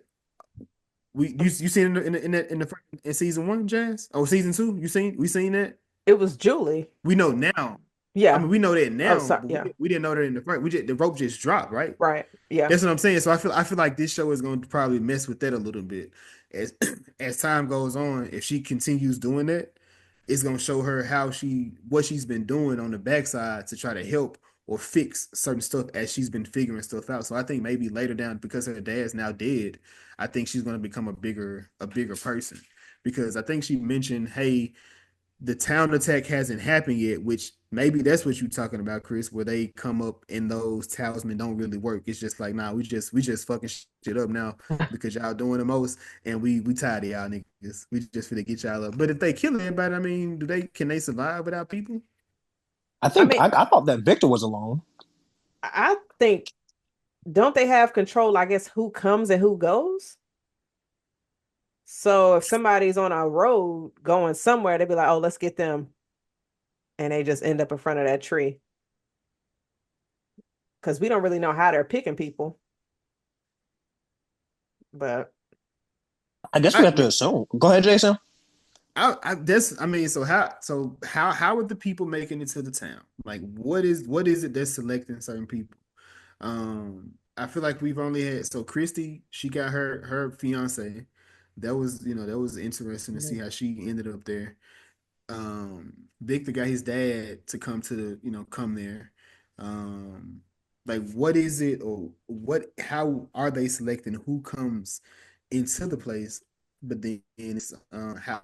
you seen it in season 1, Jazz? Oh, season 2, we seen that? It was Julie. We know now. Yeah. I mean, we know that now, sorry, but yeah. we didn't know that in the front. The rope just dropped, right? Right. Yeah. That's what I'm saying. So I feel like this show is going to probably mess with that a little bit as time goes on. If she continues doing that, it's going to show her what she's been doing on the backside to try to help or fix certain stuff as she's been figuring stuff out. So I think maybe later down, because her dad's now dead, I think she's going to become a bigger person because I think she mentioned, hey, the town attack hasn't happened yet, which maybe that's what you're talking about, Chris, where they come up and those talisman don't really work. It's just like, nah, we just fucking shit up now because y'all doing the most and we tired of y'all niggas. We just finna get y'all up. But if they kill everybody, I mean, can they survive without people? I thought that Victor was alone. I think, don't they have control, I guess, who comes and who goes? So if somebody's on a road going somewhere, they'd be like, oh, let's get them. And they just end up in front of that tree. Because we don't really know how they're picking people. But I guess we have to assume. Go ahead, Jason. How are the people making it to the town? Like what is it that's selecting certain people? I feel like we've only had Christy, she got her fiance. That was interesting to see how she ended up there. Victor got his dad to come there. Like what is it or how are they selecting who comes into the place? But then it's how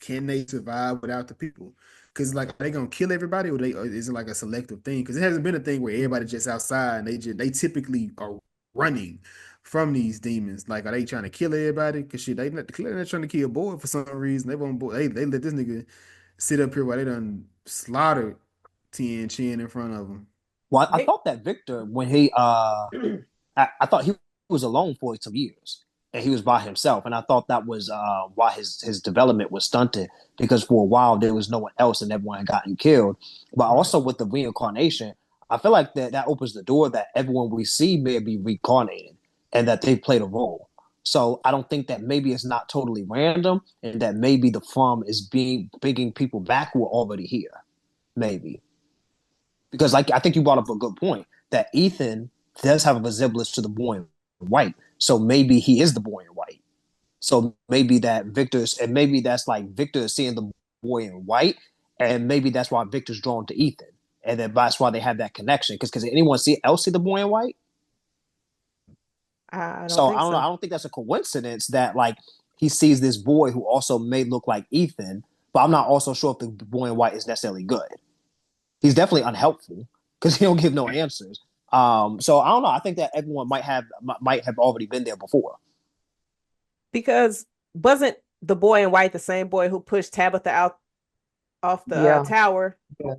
can they survive without the people? Because like, are they gonna kill everybody, or is it like a selective thing? Because it hasn't been a thing where everybody just outside and they typically are running from these demons. Like, are they trying to kill everybody? Because shit, they're not trying to kill Boyd for some reason. They won't. They let this nigga sit up here while they done slaughtered Tien Chin in front of them. Well, I thought that Victor, when he I thought he was alone for some years. And he was by himself, and I thought that was why his development was stunted, because for a while there was no one else and everyone had gotten killed. But also with the reincarnation, I feel like that opens the door that everyone we see may be reincarnated and that they played a role. So I don't think that maybe it's not totally random, and that maybe the farm is bringing people back who are already here, maybe. Because like I think you brought up a good point that Ethan does have a resemblance to the boy in white. So maybe he is the boy in white. So maybe that's like Victor is seeing the boy in white, and maybe that's why Victor's drawn to Ethan, and then that's why they have that connection. Because anyone else see the boy in white? I don't know. I don't think that's a coincidence that like he sees this boy who also may look like Ethan, but I'm not also sure if the boy in white is necessarily good. He's definitely unhelpful because he don't give no answers. So I don't know. I think that everyone might have already been there before. Because wasn't the boy in white the same boy who pushed Tabitha out off the Yeah. tower? Yeah.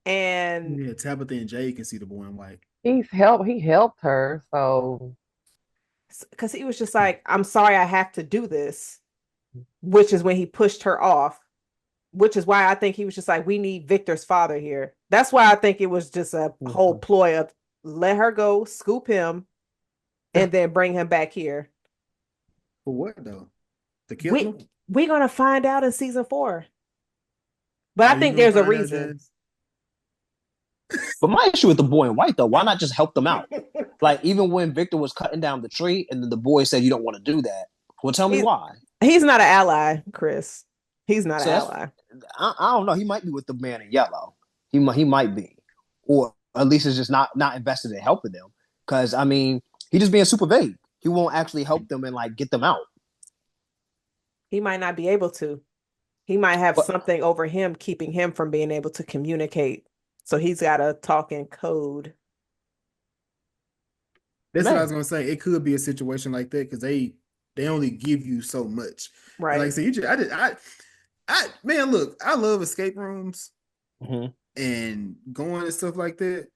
And Yeah, Tabitha and Jay can see the boy in white. He helped her, so because he was just like, I'm sorry I have to do this, which is when he pushed her off, which is why I think he was just like, we need Victor's father here. That's why I think it was just a whole ploy of let her go, scoop him, and then bring him back here. For what though? To kill him? We're gonna find out in season 4. But I think there's a reason. But my issue with the boy in white, though, why not just help them out? Like, even when Victor was cutting down the tree and then the boy said, you don't want to do that. Well, tell me why. He's not an ally, Chris. He's not an ally. I don't know. He might be with the man in yellow. He might be. Or at least is just not invested in helping them. Because, I mean, he just being super vague. He won't actually help them and, like, get them out. He might not be able to. He might have something over him keeping him from being able to communicate. So he's got to talk in code. That's what I was gonna say. It could be a situation like that because they only give you so much. Right. And like I said, man, look, I love escape rooms and going and stuff like that.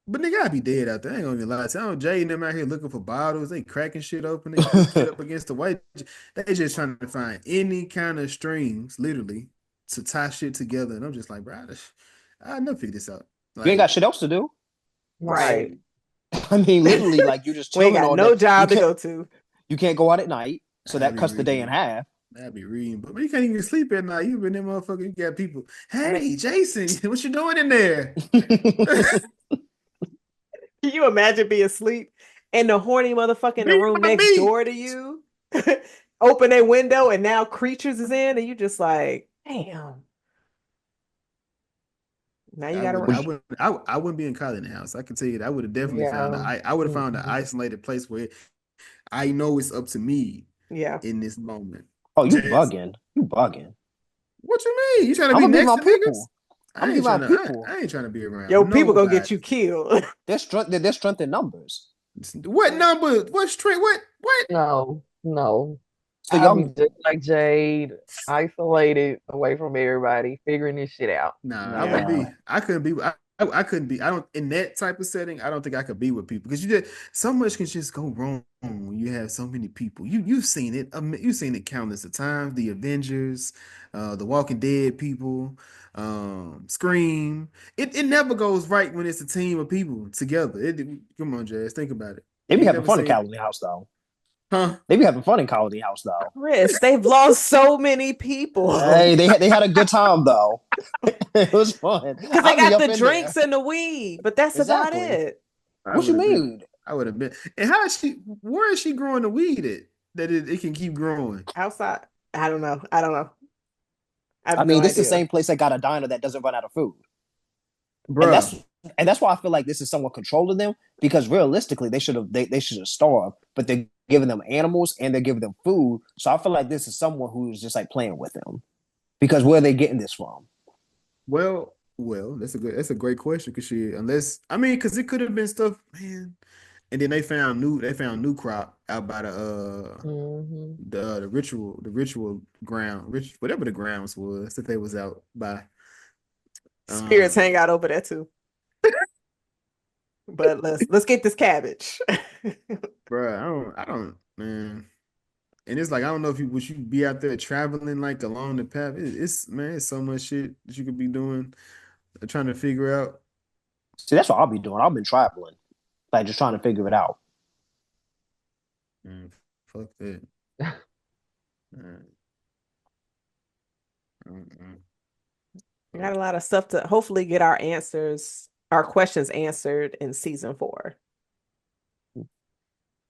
But they gotta be dead out there. I ain't gonna be lie. I know Jay and them out here looking for bottles. They cracking shit open. They shit up against the white. They just trying to find any kind of strings, literally, to tie shit together. And I'm just like, bro, I never figure this out. Like, you ain't got shit else to do. Right. I mean, literally, like you just chilling. We got no job to go to. You can't go out at night, so that cuts the day in half. That'd be reading, but you can't even sleep at night. You've been there, motherfucker. You got people. Hey, Jason, what you doing in there? Can you imagine being asleep and the horny motherfucker in the room next door to you open a window and now creatures is in and you just like, damn. Now you gotta. I wouldn't be in Colin house. I can tell you that. I would have definitely found. I would have found an isolated place where I know it's up to me. Yeah. In this moment. Oh, you bugging? You bugging? What you mean? You trying to be next to people? I ain't trying to be around. Yo, people gonna get you killed. There's strength in numbers. What number? What strength? What? No. So y'all be just like Jade, isolated, away from everybody, figuring this shit out. Nah, I wouldn't be. I couldn't be. I couldn't be. I don't in that type of setting. I don't think I could be with people because so much can just go wrong when you have so many people. You've seen it. You've seen it countless of times. The Avengers, the Walking Dead people, Scream. It never goes right when it's a team of people together. Come on, Jazz, think about it. They be having fun in Colony House though. Huh? They be having fun in Colony House though. Chris, they've lost so many people. Hey, they had a good time though. It was fun because they got the drinks and the weed, but that's about it. What you mean? I would have been. And where is she growing the weed at that it can keep growing? Outside. I don't know. I mean, this is the same place that got a diner that doesn't run out of food. Bruh. And that's why I feel like this is someone controlling them because realistically they should have starved, but they're giving them animals and they're giving them food. So I feel like this is someone who's just like playing with them. Because where are they getting this from? Well, that's a great question because because it could have been stuff, man. And then they found new crop out by the ritual ground, whatever the grounds was that they was out by. Spirits hang out over there too. But let's get this cabbage. Bro, I don't, man. And it's like I don't know if you would you be out there traveling like along the path. It's so much shit that you could be doing, trying to figure out. See, that's what I'll be doing. I've been traveling, like just trying to figure it out. Fuck that. We got a lot of stuff to hopefully get our questions answered in season 4.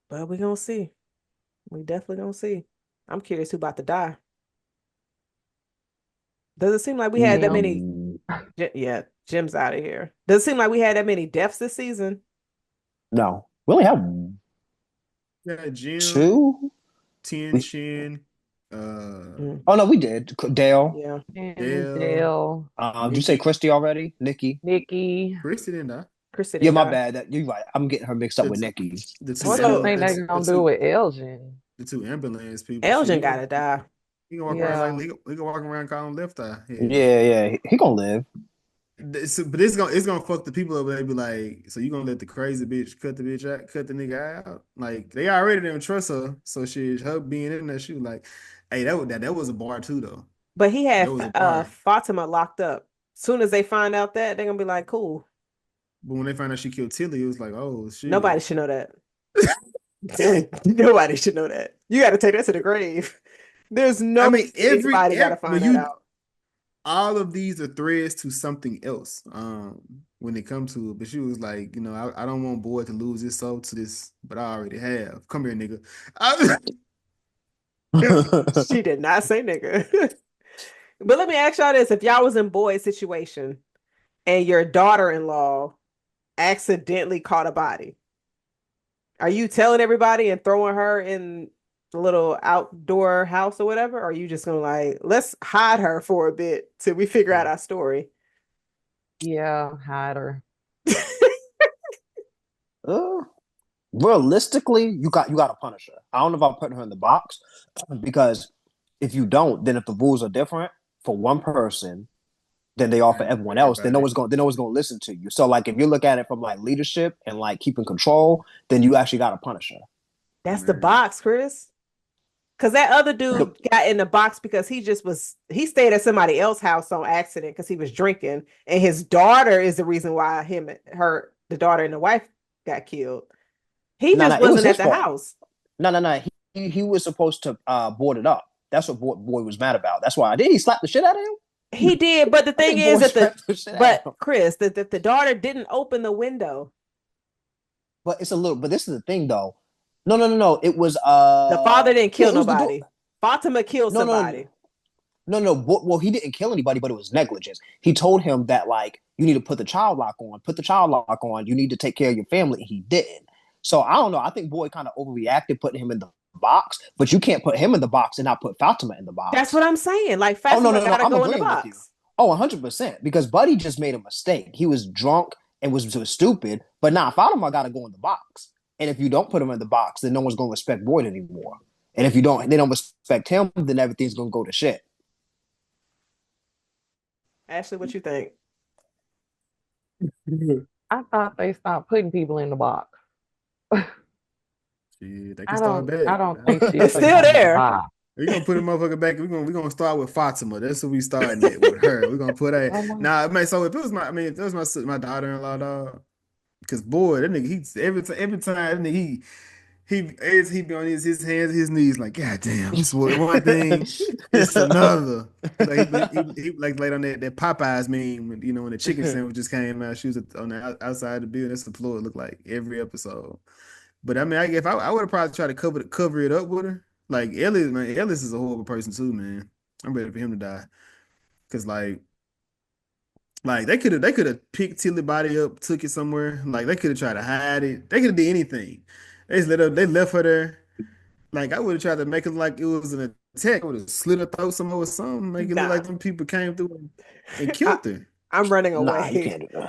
But we're gonna see. We definitely gonna see. I'm curious who about to die. Does it seem like we had that many? Yeah, Jim's out of here. Does it seem like we had that many deaths this season? No, we only have Jim, 2. Tien Shin. Oh no, we did. Dale. Yeah. Dale. Did you say Christy already? Nikki. Nikki. Christy didn't die. Chris Yeah, didn't my die. bad. You're right. I'm getting her mixed up The with t- Nikki. the two What you So think ambulance they gonna do with Elgin? the two ambulance people. Shit, Elgin gotta die. he gonna walk around like Yeah, he gonna walk around calling left eye. Hell. Yeah, yeah. He gonna live. But it's gonna fuck the people up. They be like, so you gonna let the crazy bitch cut the bitch out, cut the nigga out? Like they already didn't trust her, so she her being in there, she was like, hey, that was a bar too though. But he had That was a bar. Fatima locked up. Soon as they find out that, they're gonna be like, cool. But when they found out she killed Tilly, it was like, oh Nobody shit. should know that. Nobody should know that. You got to take that to the grave. There's I no mean, reason anybody got to but find that out. all of these are threads to something else. When it comes to it, but she was like, I don't want Boyd to lose his soul to this, but I already have. Come here, nigga. She did not say nigga. But let me ask y'all this: if y'all was in Boyd's situation and your daughter-in-law accidentally caught a body, are you telling everybody and throwing her in the little outdoor house or whatever? Or are you just gonna like, let's hide her for a bit till we figure out our story? yeah, hide her. Uh, realistically, you got to punish her. I don't know if I'm putting her in the box because if you don't, then if the rules are different for one person than they are for everyone else, then Everybody. no one's gonna listen to you. So like if you look at it from like leadership and like keeping control, then you actually got to punish her. That's the box, Chris. Because that other The- dude got in the box because he stayed at somebody else's house on accident because he was drinking. And his daughter is the reason why the daughter and the wife got killed. He no, just no, it was wasn't his at the fault. house. No. He was supposed to board it up. That's what boy was mad about. That's why I did. He slapped the shit out of him. He did, but the I thing think is boy that slapped the shit out of him. Chris, the daughter didn't open the window. But it's a little. But this is the thing, though. No. It was The father didn't yeah, kill it was the door. nobody. Fatima killed No. somebody. No. Well, he didn't kill anybody, but it was negligence. He told him that like you need to put the child lock on. Put the child lock on. You need to take care of your family. And he didn't. So I don't know. I think boy kind of overreacted putting him in the box, but you can't put him in the box and not put Fatima in the That's box. what I'm saying. Like Oh no, Fatima no, no! gotta I'm go in the agreeing with you. box. Oh, 100%. Because Buddy just made a mistake. He was drunk and was stupid. But nah, Fatima got to go in the box. And if you don't put him in the box, then no one's going to respect Boyd anymore. And if they don't respect him, then everything's going to go to shit. Ashley, what you think? I thought they stopped putting people in the box. Shit, they can I start don't. back. I don't think she's It's putting still them in the there. box. We're gonna put a motherfucker back. We're gonna start with Fatima. That's what we starting at with her. We're gonna put her. Oh, no. Nah, man. So if it was if it was my daughter-in-law, dog. Because boy, that nigga, every time that nigga, he be on his hands, his knees, like, God damn, this one thing, it's another. He like laid on that Popeyes meme, when the chicken sandwiches came out, she was on the outside the building. That's the floor it looked like every episode. But I mean, if I would have probably tried to cover it up with her. Like Ellis, man, Ellis is a horrible person too, man. I'm ready for him to die. Cause like they could have picked Tilly body up, took it somewhere. Like they could have tried to hide it. They could have did anything. They left her there. Like I would have tried to make it like it was an attack. I would have slit her throat some more or something, make it look Nah, like them people came through and I, killed her. I'm running Nah, you away. can't do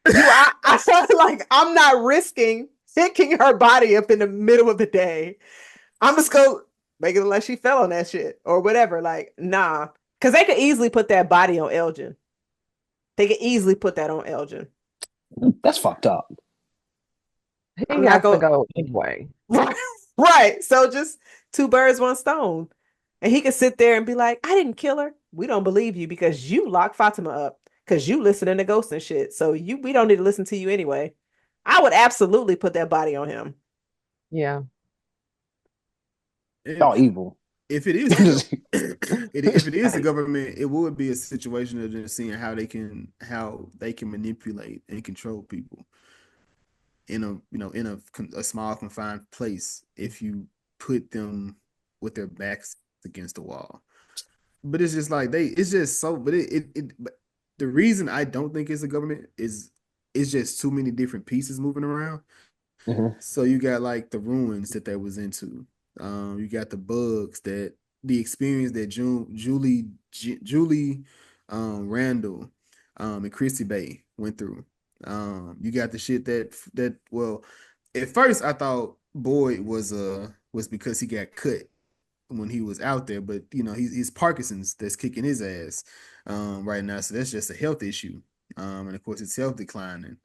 that. I felt like I'm not risking picking her body up in the middle of the day. I'm just go make it look like she fell on that shit or whatever. Like, nah. Because they could easily put that body on Elgin. They could easily put that on Elgin. That's fucked up. He I'm has not to going go anyway. right. So just two birds, one stone. And he could sit there and be like, I didn't kill her. We don't believe you because you locked Fatima up because you listening to ghosts and shit. So we don't need to listen to you anyway. I would absolutely put that body on him. Yeah. Y'all evil. If it is, if it is the government, it would be a situation of just seeing how they can manipulate and control people in a small confined place if you put them with their backs against the wall. But it's just like it's just so. But the reason I don't think it's the government is it's just too many different pieces moving around. Mhm. So you got like the ruins that they was into. You got the bugs the experience that Julie Randall, and Chrissy Bay went through. You got the shit that well, at first I thought Boyd was because he got cut when he was out there, but he's Parkinson's that's kicking his ass right now, so that's just a health issue. And of course it's health declining.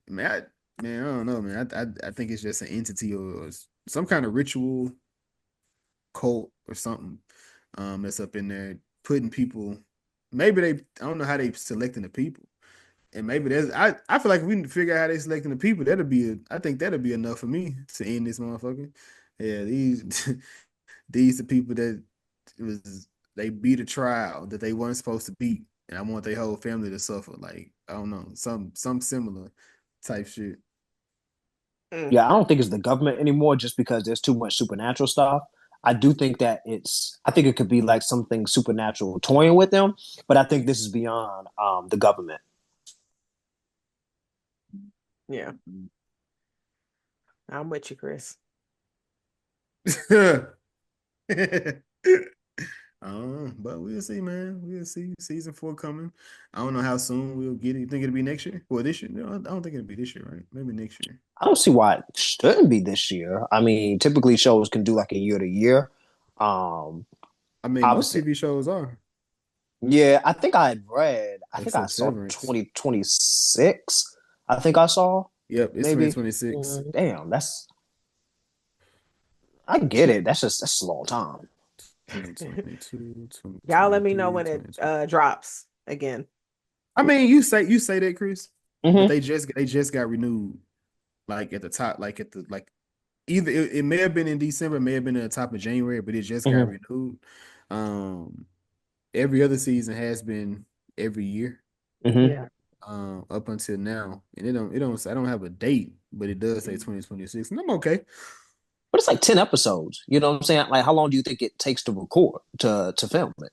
Man, I don't know, man. I think it's just an entity or some kind of ritual cult or something that's up in there putting people. Maybe I don't know how they selecting the people. And maybe I feel like if we can figure out how they selecting the people, I think that'll be enough for me to end this motherfucker. Yeah, these the people that they beat a trial that they weren't supposed to beat. And I want their whole family to suffer. Like, I don't know, some similar type shit. Yeah, I don't think it's the government anymore just because there's too much supernatural stuff. I do think that I think it could be like something supernatural toying with them, but I think this is beyond the government. Yeah. I'm with you, Chris. But we'll see, man. We'll see. Season 4 coming. I don't know how soon we'll get it. You think it'll be next year? Well, this year? No, I don't think it'll be this year, right? Maybe next year. I don't see why it shouldn't be this year. I mean, typically shows can do like a year to year. I mean, most Obviously, TV shows are, yeah, I think I had read. I think I except saw Severance. 2026. I think I saw Yep, it's maybe. 2026. Damn, I get it. That's a long time. 2022, Y'all let me know when 2023, it drops again. I mean, you say that, Chris, but Mhm. they just got renewed, like at the top, like at the like either it may have been in December, it may have been at the top of January, but it just got Mhm. renewed. Every other season has been every year, Mhm. Yeah. up until now, and I don't have a date, but it does say 2026, and I'm okay. But it's like 10 episodes. You know what I'm saying? Like, how long do you think it takes to record to film it?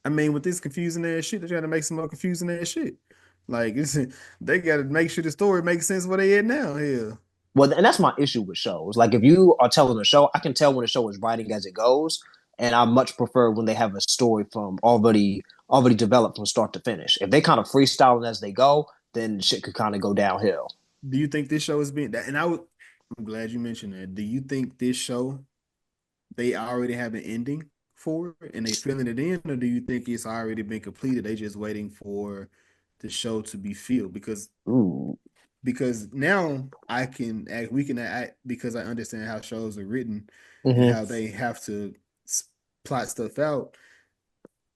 I mean, with this confusing ass shit, they trying to make some more confusing ass shit. Like they got to make sure the story makes sense where they at now. Hell, Well, and that's my issue with shows. Like, if you are telling a show, I can tell when a show is writing as it goes, and I much prefer when they have a story from already developed from start to finish. If they kind of freestyling as they go, then shit could kind of go downhill. do you think this show is being that? And I'm glad you mentioned that. Do you think this show they already have an ending for it and they filling it in, or do you think it's already been completed? They just waiting for the show to be filled Ooh. because now we can act because I understand how shows are written and Mm-hmm. how they have to plot stuff out.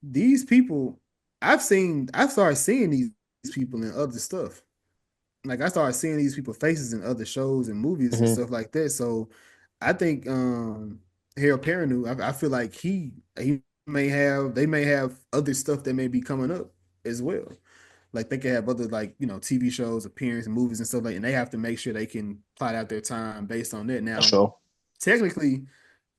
These people, I've started seeing these people in other stuff. Like I started seeing these people faces in other shows and movies and Mm-hmm. stuff like that. So I think Harold Perrineau, I feel like he they may have other stuff that may be coming up as well. Like they could have other like TV shows, appearances, movies and stuff like, and they have to make sure they can plot out their time based on that. That's Now, true. technically,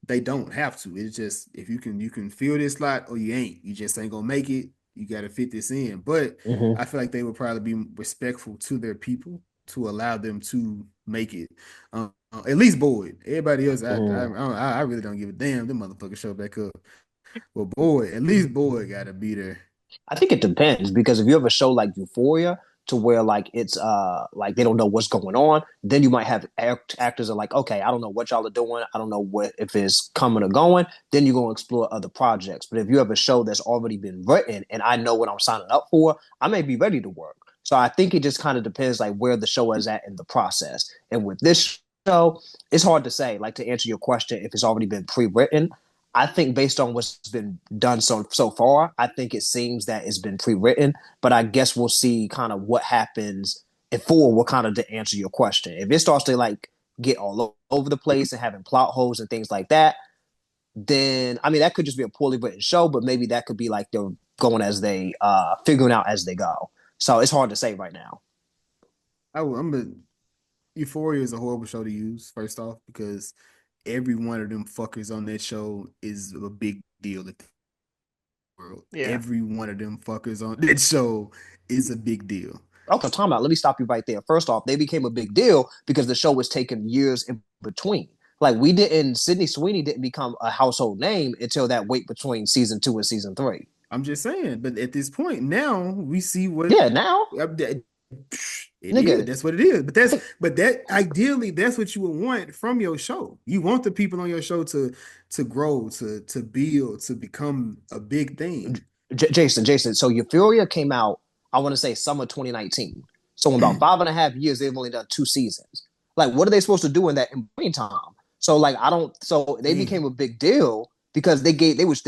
they don't have to. It's just if you can fill this slot or you ain't. You just ain't gonna make it. You got to fit this in. But Mm-hmm. I feel like they would probably be respectful to their people to allow them to make it. At least Boyd. Everybody else, Mm-hmm. I really don't give a damn. Them motherfuckers show back up. Well, Boyd, at least Boyd got to be there. I think it depends because if you have a show like Euphoria to where like it's like they don't know what's going on, then you might have actors are like, okay, I don't know what y'all are doing. I don't know what if it's coming or going. Then you're gonna explore other projects. But if you have a show that's already been written and I know what I'm signing up for, I may be ready to work. So I think it just kind of depends like where the show is at in the process. And with this show, it's hard to say. Like to answer your question, if it's already been pre-written, I think based on what's been done so far, I think it seems that it's been pre-written, but I guess we'll see kind of what happens if for what kind of to answer your question. If it starts to like get all over the place and having plot holes and things like that, then I mean that could just be a poorly written show, but maybe that could be like they're going as they figuring out as they go. So it's hard to say right now. I'm a Euphoria is a horrible show to use, first off, because every one of them fuckers on that show is a big deal in the world. Yeah. Every one of them fuckers on that show is a big deal. Okay, time out. Let me stop you right there. First off, they became a big deal because the show was taking years in between. Like Sydney Sweeney didn't become a household name until that wait between season 2 and season 3. I'm just saying, but at this point now we see what Yeah, now It is. Nigga, That's what it is. But that ideally, that's what you would want from your show. You want the people on your show to grow, to build, to become a big thing. Jason. So Euphoria came out, I want to say summer 2019. So in about 5.5 years, they've only done 2 seasons. Like, what are they supposed to do in that in between time? So like, I don't. So they became a big deal because they've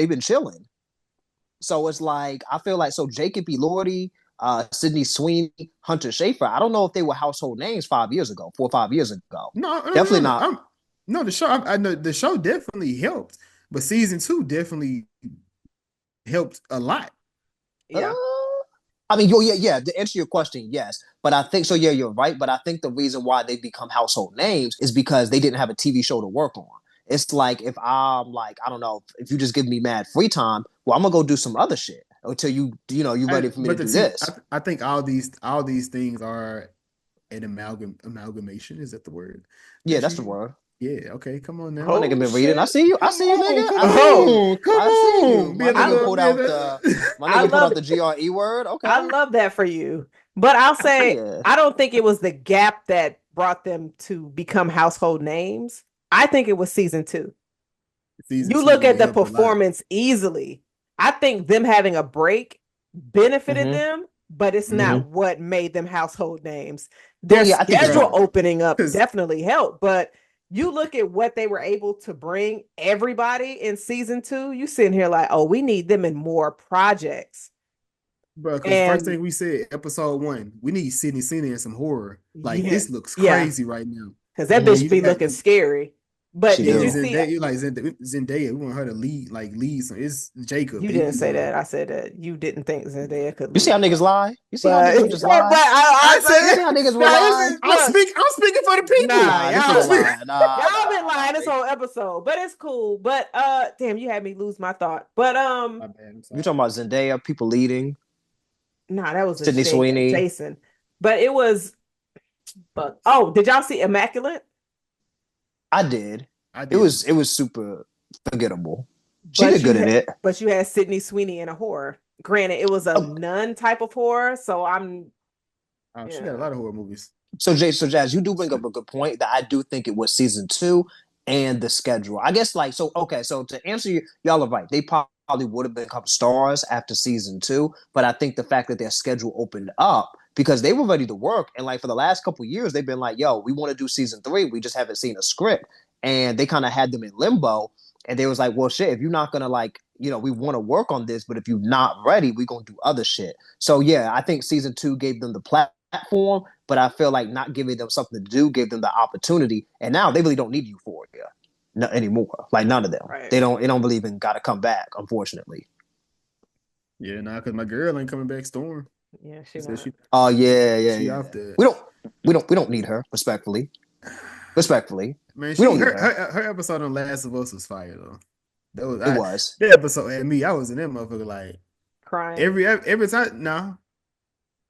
been chilling. So it's like I feel like so Jacob Elordi, Sydney Sweeney, Hunter Schafer. I don't know if they were household names 5 years ago, 4 or 5 years ago. Definitely not. No, the show. I know the show definitely helped, but season 2 definitely helped a lot. Yeah. I mean, yeah. To answer your question, yes, but I think so. Yeah, you're right. But I think the reason why they become household names is because they didn't have a TV show to work on. It's like if I'm like, I don't know, if you just give me mad free time, well, I'm gonna go do some other shit until you ready for me to do this. I think all these things are an amalgamation. Is that the word? Yeah, That that's the you word. Yeah, okay, come on now. My nigga been reading. I see you. I Come see you, on, nigga. come I see you. on, come I see you. on. My nigga pulled out I love the GRE word. Okay. I love that for you. But I'll say Yeah. I don't think it was the gap that brought them to become household names. I think it was season 2. Season You 2 look at really the helped a lot. performance easily. I think them having a break benefited Mhm. them, but it's not what made them household names. Their Well, yeah, I think it's schedule both. opening up 'Cause definitely helped, but you look at what they were able to bring everybody in season 2, you sitting here like, oh, we need them in more projects. Bro, because first And thing we said, episode 1, we need Sydney Sweeney and some horror. Like yeah, this looks yeah, crazy right now. because that And then bitch you be got looking scary. But She did you do. see? Zendaya, like Zendaya, we want her to lead. So it's Jacob. You didn't say that. I said that you didn't think Zendaya could You see lead. how niggas lie? You see how But niggas would just but lie? I I You see said, how niggas would lie? look, I'm speaking for the people. nah, This I'm nigga y'all speaking. lying. Nah, y'all been lying this nah. whole episode, but it's cool. But damn, you had me lose my thought. But My bad. I'm You sorry. talking about Zendaya, people leading, nah, that was a Sydney Sweeney? Jason. But it was. But oh, did y'all see Immaculate? I did. I It didn't. was super forgettable. She But did good in it. you had Sydney Sweeney in a horror. Granted, it was a Oh, nun type of horror, so I'm She got a yeah. lot of horror movies. so Jazz, you do bring up a good point that I do think it was season 2 and the schedule. I guess like so. Okay, so to answer you, y'all are right. They probably would have been a couple stars after season 2, but I think the fact that their schedule opened up because they were ready to work, and like for the last couple years, they've been like, "Yo, we want to do season 3. We just haven't seen a script," and they kind of had them in limbo. And they was like, "Well, shit, if you're not gonna like, we want to work on this, but if you're not ready, we're gonna do other shit." So yeah, I think season 2 gave them the platform, but I feel like not giving them something to do gave them the opportunity, and now they really don't need Euphoria anymore. Like none of them. Right. They don't believe in gotta come back, unfortunately. Yeah, nah, because my girl ain't coming back. Storm. Yeah, She said she Oh she off that. We don't need her, respectfully. Man, We don't need her, her. her episode on Last of Us was fire though. It was. That episode had me. I was in that motherfucker like crying. every time. No,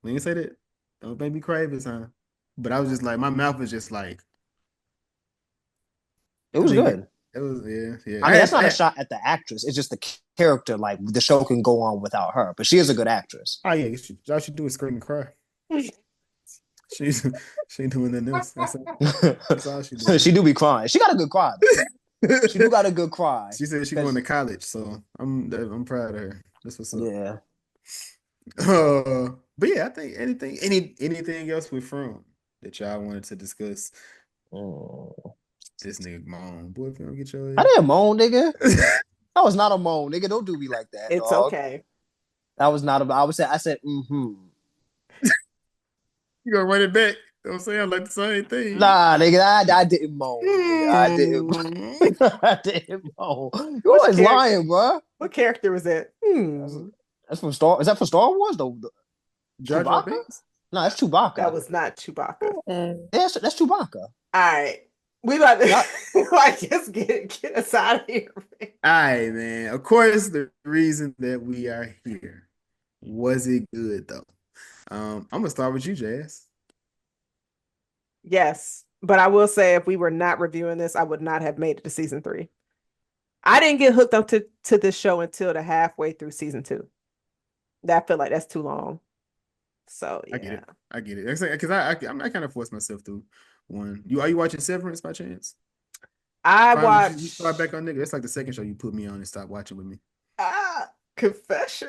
when you say that, don't make me cry every time. But I was just like, my mouth was just like, It was good. It was yeah. I mean, that's not a shot at the actress. It's just the character. Like the show can go on without her, but she is a good actress. Oh yeah, all she do is scream and cry. She's she ain't doing nothing else. That's all she does. She do be crying. She got a good cry. She do got a good cry. She said she going to college, so I'm proud of her. That's what's up. Yeah. But yeah, I think anything else with From that y'all wanted to discuss. This nigga moan. Boy, if you don't get your I didn't moan, nigga. That was not a moan, nigga. Don't do me like that. It's dog. okay. That was not a. I said, mm-hmm. You gonna run it back? Don't say I'm like the same thing. Nah, nigga, I didn't moan. Nigga. I didn't moan. You always lying, bro. What character was that? That's from Star. Is that for Star Wars? Jar Jar Binks? No, that's Chewbacca. That was not Chewbacca. Yeah, that's Chewbacca. All right. We about to like just get us out of here. All right, man. Of course, the reason that we are here. Was it good though? I'm gonna start with you, Jazz. Yes, but I will say if we were not reviewing this, I would not have made it to season 3. I didn't get hooked up to this show until the halfway through season 2. I feel like that's too long. So I get yeah. it. I get it. Because I kind of forced myself through one. Are you watching Severance by chance? I Finally, you start watch back on nigga. That's like the second show you put me on and stop watching with me. Confession.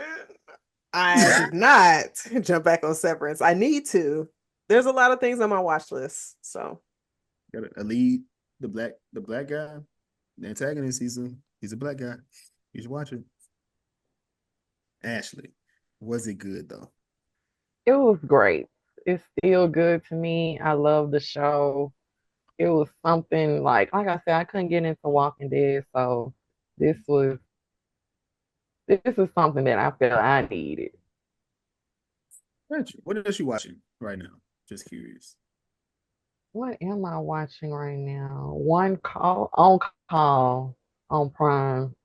I did not jump back on Severance. I need to. There's a lot of things on my watch list. So Got a lead, the black guy, the antagonist. He's a black guy. You should watch it. Ashley, was it good though? It was great. It's still good to me. I love the show. It was something like I said, I couldn't get into Walking Dead, so this was this is something that I felt I needed. Got you. What else you watching right now? Just curious. What am I watching right now? One call on Prime.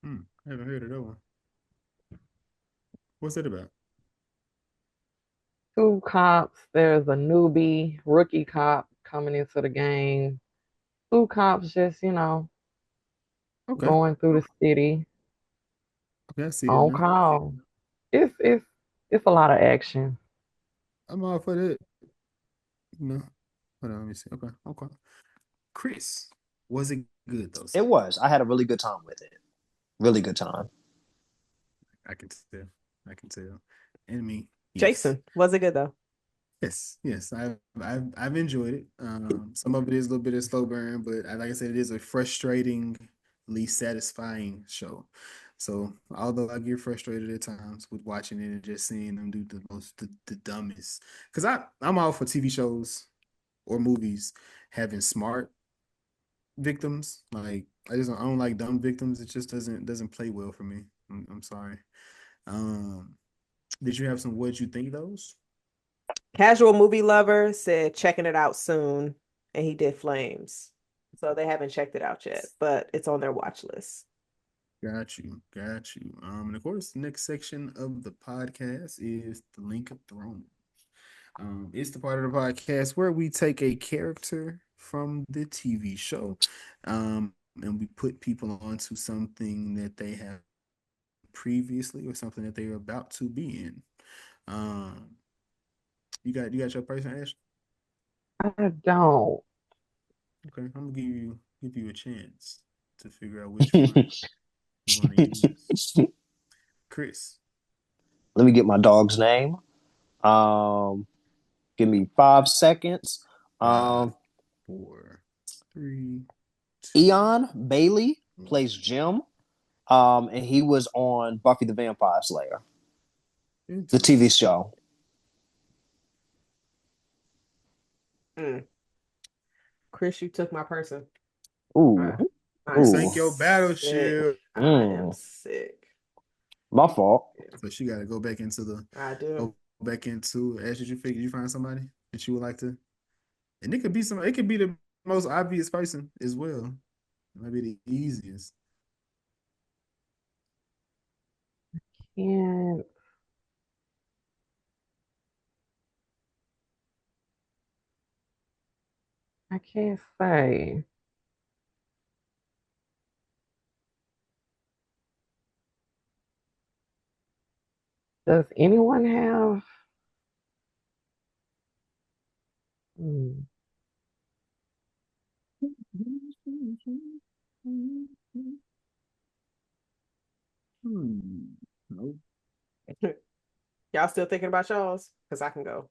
I haven't heard of that one. What's that about? Two cops. There's a newbie, rookie cop coming into the game. Two cops just, Okay. going through the city Okay, I see it on now. call. It's a lot of action. I'm all for that. No. Hold on, let me see. Okay. Okay. Chris, was it good though, sir? It was. I had a really good time with it. Really good time. I can tell. I can tell. And me, yes. Jason, was it good though? Yes, yes, I've enjoyed it. Some of it is a little bit of slow burn, but like I said, it is a frustratingly satisfying show. So although I get frustrated at times with watching it and just seeing them do the dumbest, because I'm all for TV shows or movies having smart victims. Like I don't like dumb victims. It just doesn't play well for me. I'm sorry. Um, did you have some what you think those? Casual movie lover said checking it out soon, and he did Flames. So they haven't checked it out yet, but it's on their watch list. Got you, got you. And of course, the next section of the podcast is the Link of Thrones. It's the part of the podcast where we take a character from the TV show, and we put people onto something that they have previously or something that they are about to be in. Um, you got your person, Ash? I don't. Okay, I'm gonna give you a chance to figure out which one you want to use. Chris. Let me get my dog's name. Um, Give me 5 seconds. Five, Um, 4, 3, 2. Eon Bailey plays 1. Jim. And he was on Buffy the Vampire Slayer, the TV Interesting. show. Mm. Chris, you took my person. Ooh, I, I Chris am ain't ooh, your sick. battleship. I am mm. sick. My fault. So she got to I do. go back into. Ash, did you find somebody that you would like to? And it could be it could be the most obvious person as well. Maybe the easiest. Can't I can't say. Does anyone have? Hmm. Nope. Y'all still thinking about y'all's? Because I can go.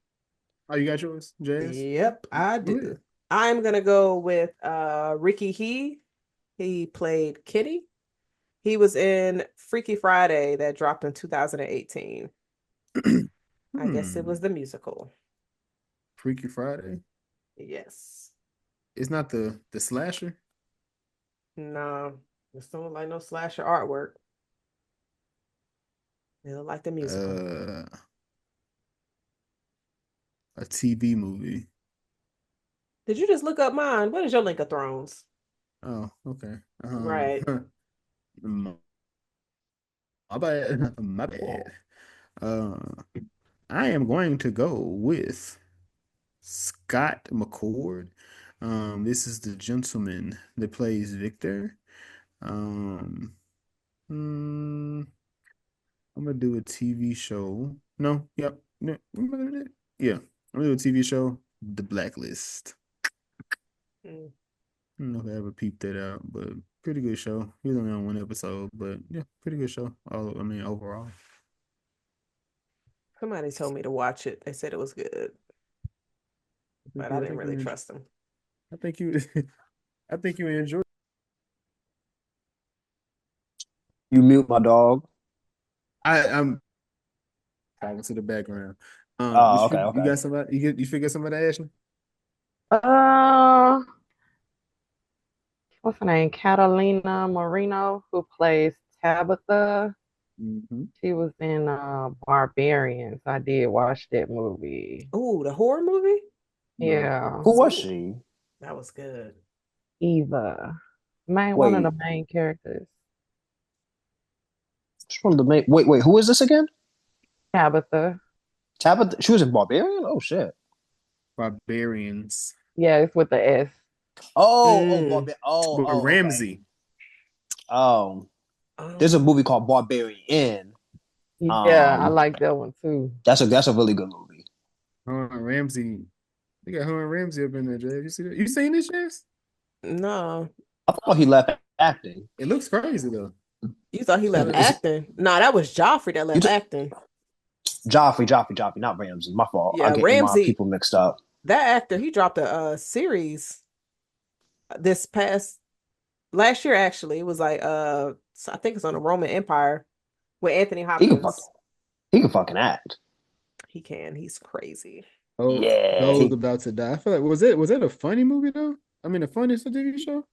Oh, you got yours, Jazz? Yep, I Go ahead. do. I'm gonna go with Ricky He. He played Kitty. He was in Freaky Friday that dropped in 2018. I guess it Hmm. was the musical. Freaky Friday. Yes. It's not the slasher. No, this don't look like no slasher artwork. It look like the musical. Uh, a TV movie. Did you just look up mine? What is your Link of Thrones? Oh, okay. Right. My bad. My bad. Uh, I am going to go with Scott McCord. This is the gentleman that plays Victor. Um, hmm, I'm gonna do a TV show. No, yep. Yeah, remember that? Yeah, a little TV show, The Blacklist. Mm. I don't know if I ever peeped that out, but pretty good show. He was only on one episode, but yeah, pretty good show. I mean, overall. Somebody told me to watch it. They said it was good, but I I didn't think you really enjoy, trust them. I think you I think you enjoy. You mute my dog. I'm talking to the background. Oh, But okay, you okay. got somebody? You figure somebody, Ashley? Uh, what's her name? Catalina Marino, who plays Tabitha. Mm-hmm. She was in Barbarians. I did watch that movie. Ooh, the horror movie? No. Yeah, Who was Ooh, she? that was good. Eva, one of the Wait, main characters. she's from the main. Wait. Who is this again? Tabitha. Tabitha. She was in Barbarian. Oh shit. Barbarians. Yeah, it's with the S. Mm. Barbarian. Oh, But oh, okay. Ramsey. Oh, there's a Um, movie called Barbarian. Yeah, I Um, like that one too. that's a really good movie. Ramsey. They got Ramsey up in there, Jay. You see that? You seen this, Jess? no, I thought he left acting. It looks crazy though. you thought he left Is it, acting. No, that was Joffrey that you left t- acting. Joffrey, not Ramsey. My fault. I Yeah, get my Ramsey, people mixed up. that actor, he dropped a series this past last year. Actually, it was like I think it's on the Roman Empire with Anthony He can fucking Hopkins. he can fucking act. He can. He's crazy. Oh, Yeah, those he about to die. I feel like was it a funny movie though? I mean, a funny TV show.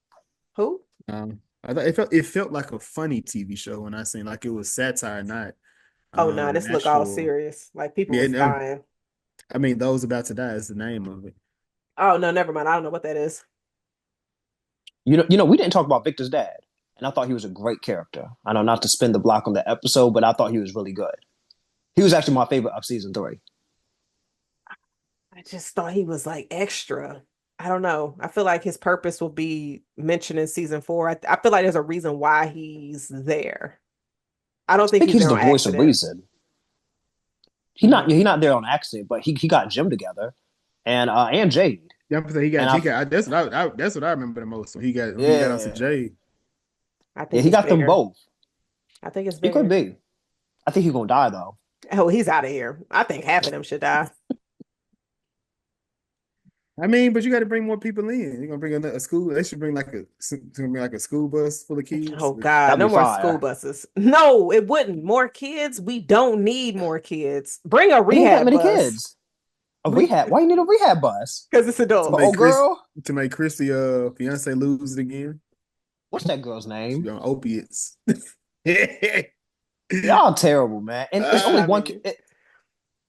Who? I thought it felt like a funny TV show when I seen like it was satire, not Oh no, this look all actual. serious. Like people Yeah, was no, dying. I mean, those about to die is the name of it. Oh no, never mind. I don't know what that is. we didn't talk about Victor's dad, and I thought he was a great character. I know not to spin the block on the episode, but I thought he was really good. He was actually my favorite of season 3. I just thought he was like extra. I don't know. I feel like his purpose will be mentioned in season 4. I feel like there's a reason why he's there. I don't I think think he's he's there the on voice of accident. reason. He Mm. not there on accident, but he got Jim together, and Jade, Yeah, I'm saying and I that's what I remember the most when he got on to yeah Jay. I yeah think he it's got them bigger. both. I think it's He could bigger. be. I think he's gonna die though. Oh, he's out of here. I think half of them should die. I mean, but you got to bring more people in. You're gonna bring a school. They should bring like a school bus full of kids. Oh God, That'd no be more school fire. buses. No, it wouldn't. More kids? We don't need more kids. Bring a It ain't that rehab many bus kids. A rehab? Why you need a rehab bus because it's to for make adults. old Chris girl? to make Chrissy fiance lose it again. What's that girl's She name? be on opiates. Y'all terrible, man. And it's only I one. mean,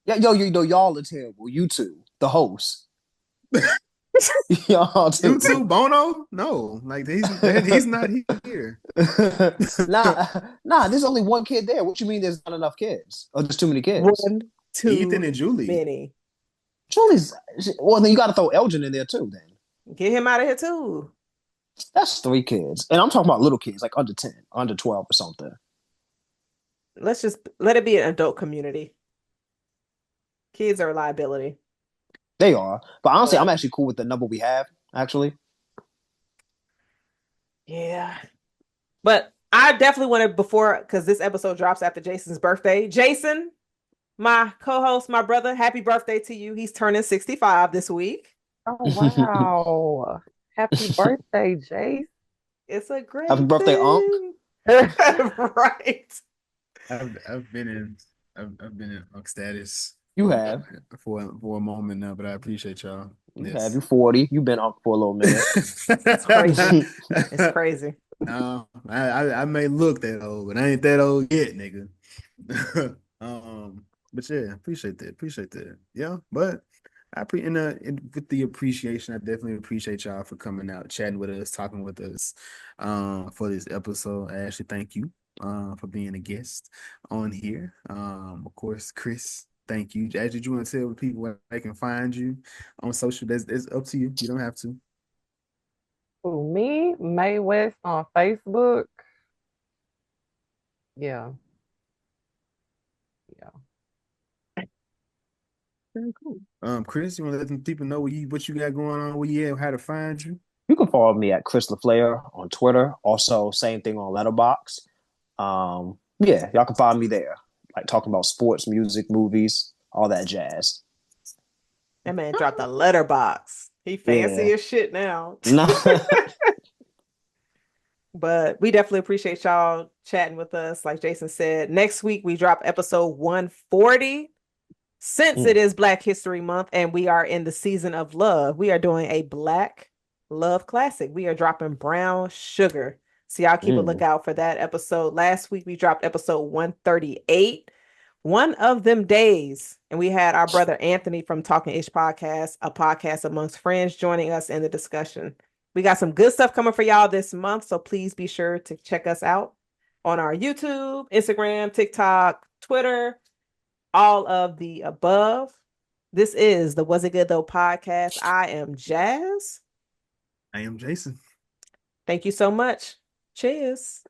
Yeah, you know, y'all are terrible. You two, the hosts, y'all You too. too, Bono? No, like he's not here. nah, nah. There's only one kid there. What you mean? There's not enough kids? Or there's too many kids? one Ethan too and Julie. many. Julie's. Well, then you got to throw Elgin in there too. Then Get him out of here too. that's 3 kids, and I'm talking about little kids, like under 10, under 12, or something. Let's just let it be an adult community. Kids are a liability. They are, but honestly, I'm But actually cool with the number we have. Actually, yeah. But I definitely wanted before because this episode drops after Jason's birthday. Jason, my co-host, my brother, happy birthday to you. He's turning 65 this week. Oh wow. Happy birthday, Jace. It's a happy great birthday, Unc. thing. Right. I've been in I've been in Unk status You have, for a moment now, but I appreciate y'all. you have. Yes. You 40. You been Unc for a little minute. It's crazy. It's crazy. No, I may look that old, but I ain't that old yet, nigga. But yeah, appreciate that. Appreciate that. Yeah, but with the appreciation, I definitely appreciate y'all for coming out, chatting with us, talking with us, for this episode. I actually thank you, for being a guest on here. Of course, Chris, thank you. As did you want to tell people where they can find you on social? That's up to you. You don't have to. Who, me, May West on Facebook. Yeah, yeah. Very cool. Chris, you want to let them people know what you got going on, where you at, how to find you? You can follow me at Chris LaFleur on Twitter. Also, same thing on Letterboxd. Yeah, y'all can find me there. Like talking about sports, music, movies, all that jazz. That man dropped a letterbox. He fancy Yeah. as shit now. No. But we definitely appreciate y'all chatting with us. Like Jason said, next week we drop episode 140. Since it is Black History Month and we are in the season of love, we are doing a Black love classic. We are dropping Brown Sugar. So y'all keep a lookout for that episode. Last week we dropped episode 138, One of Them Days. And we had our brother Anthony from Talking Ish Podcast, a podcast amongst friends, joining us in the discussion. We got some good stuff coming for y'all this month. So please be sure to check us out on our YouTube, Instagram, TikTok, Twitter, all of the above. This is the Was It Good Though podcast. I am Jazz. I am Jason. Thank you so much. Cheers.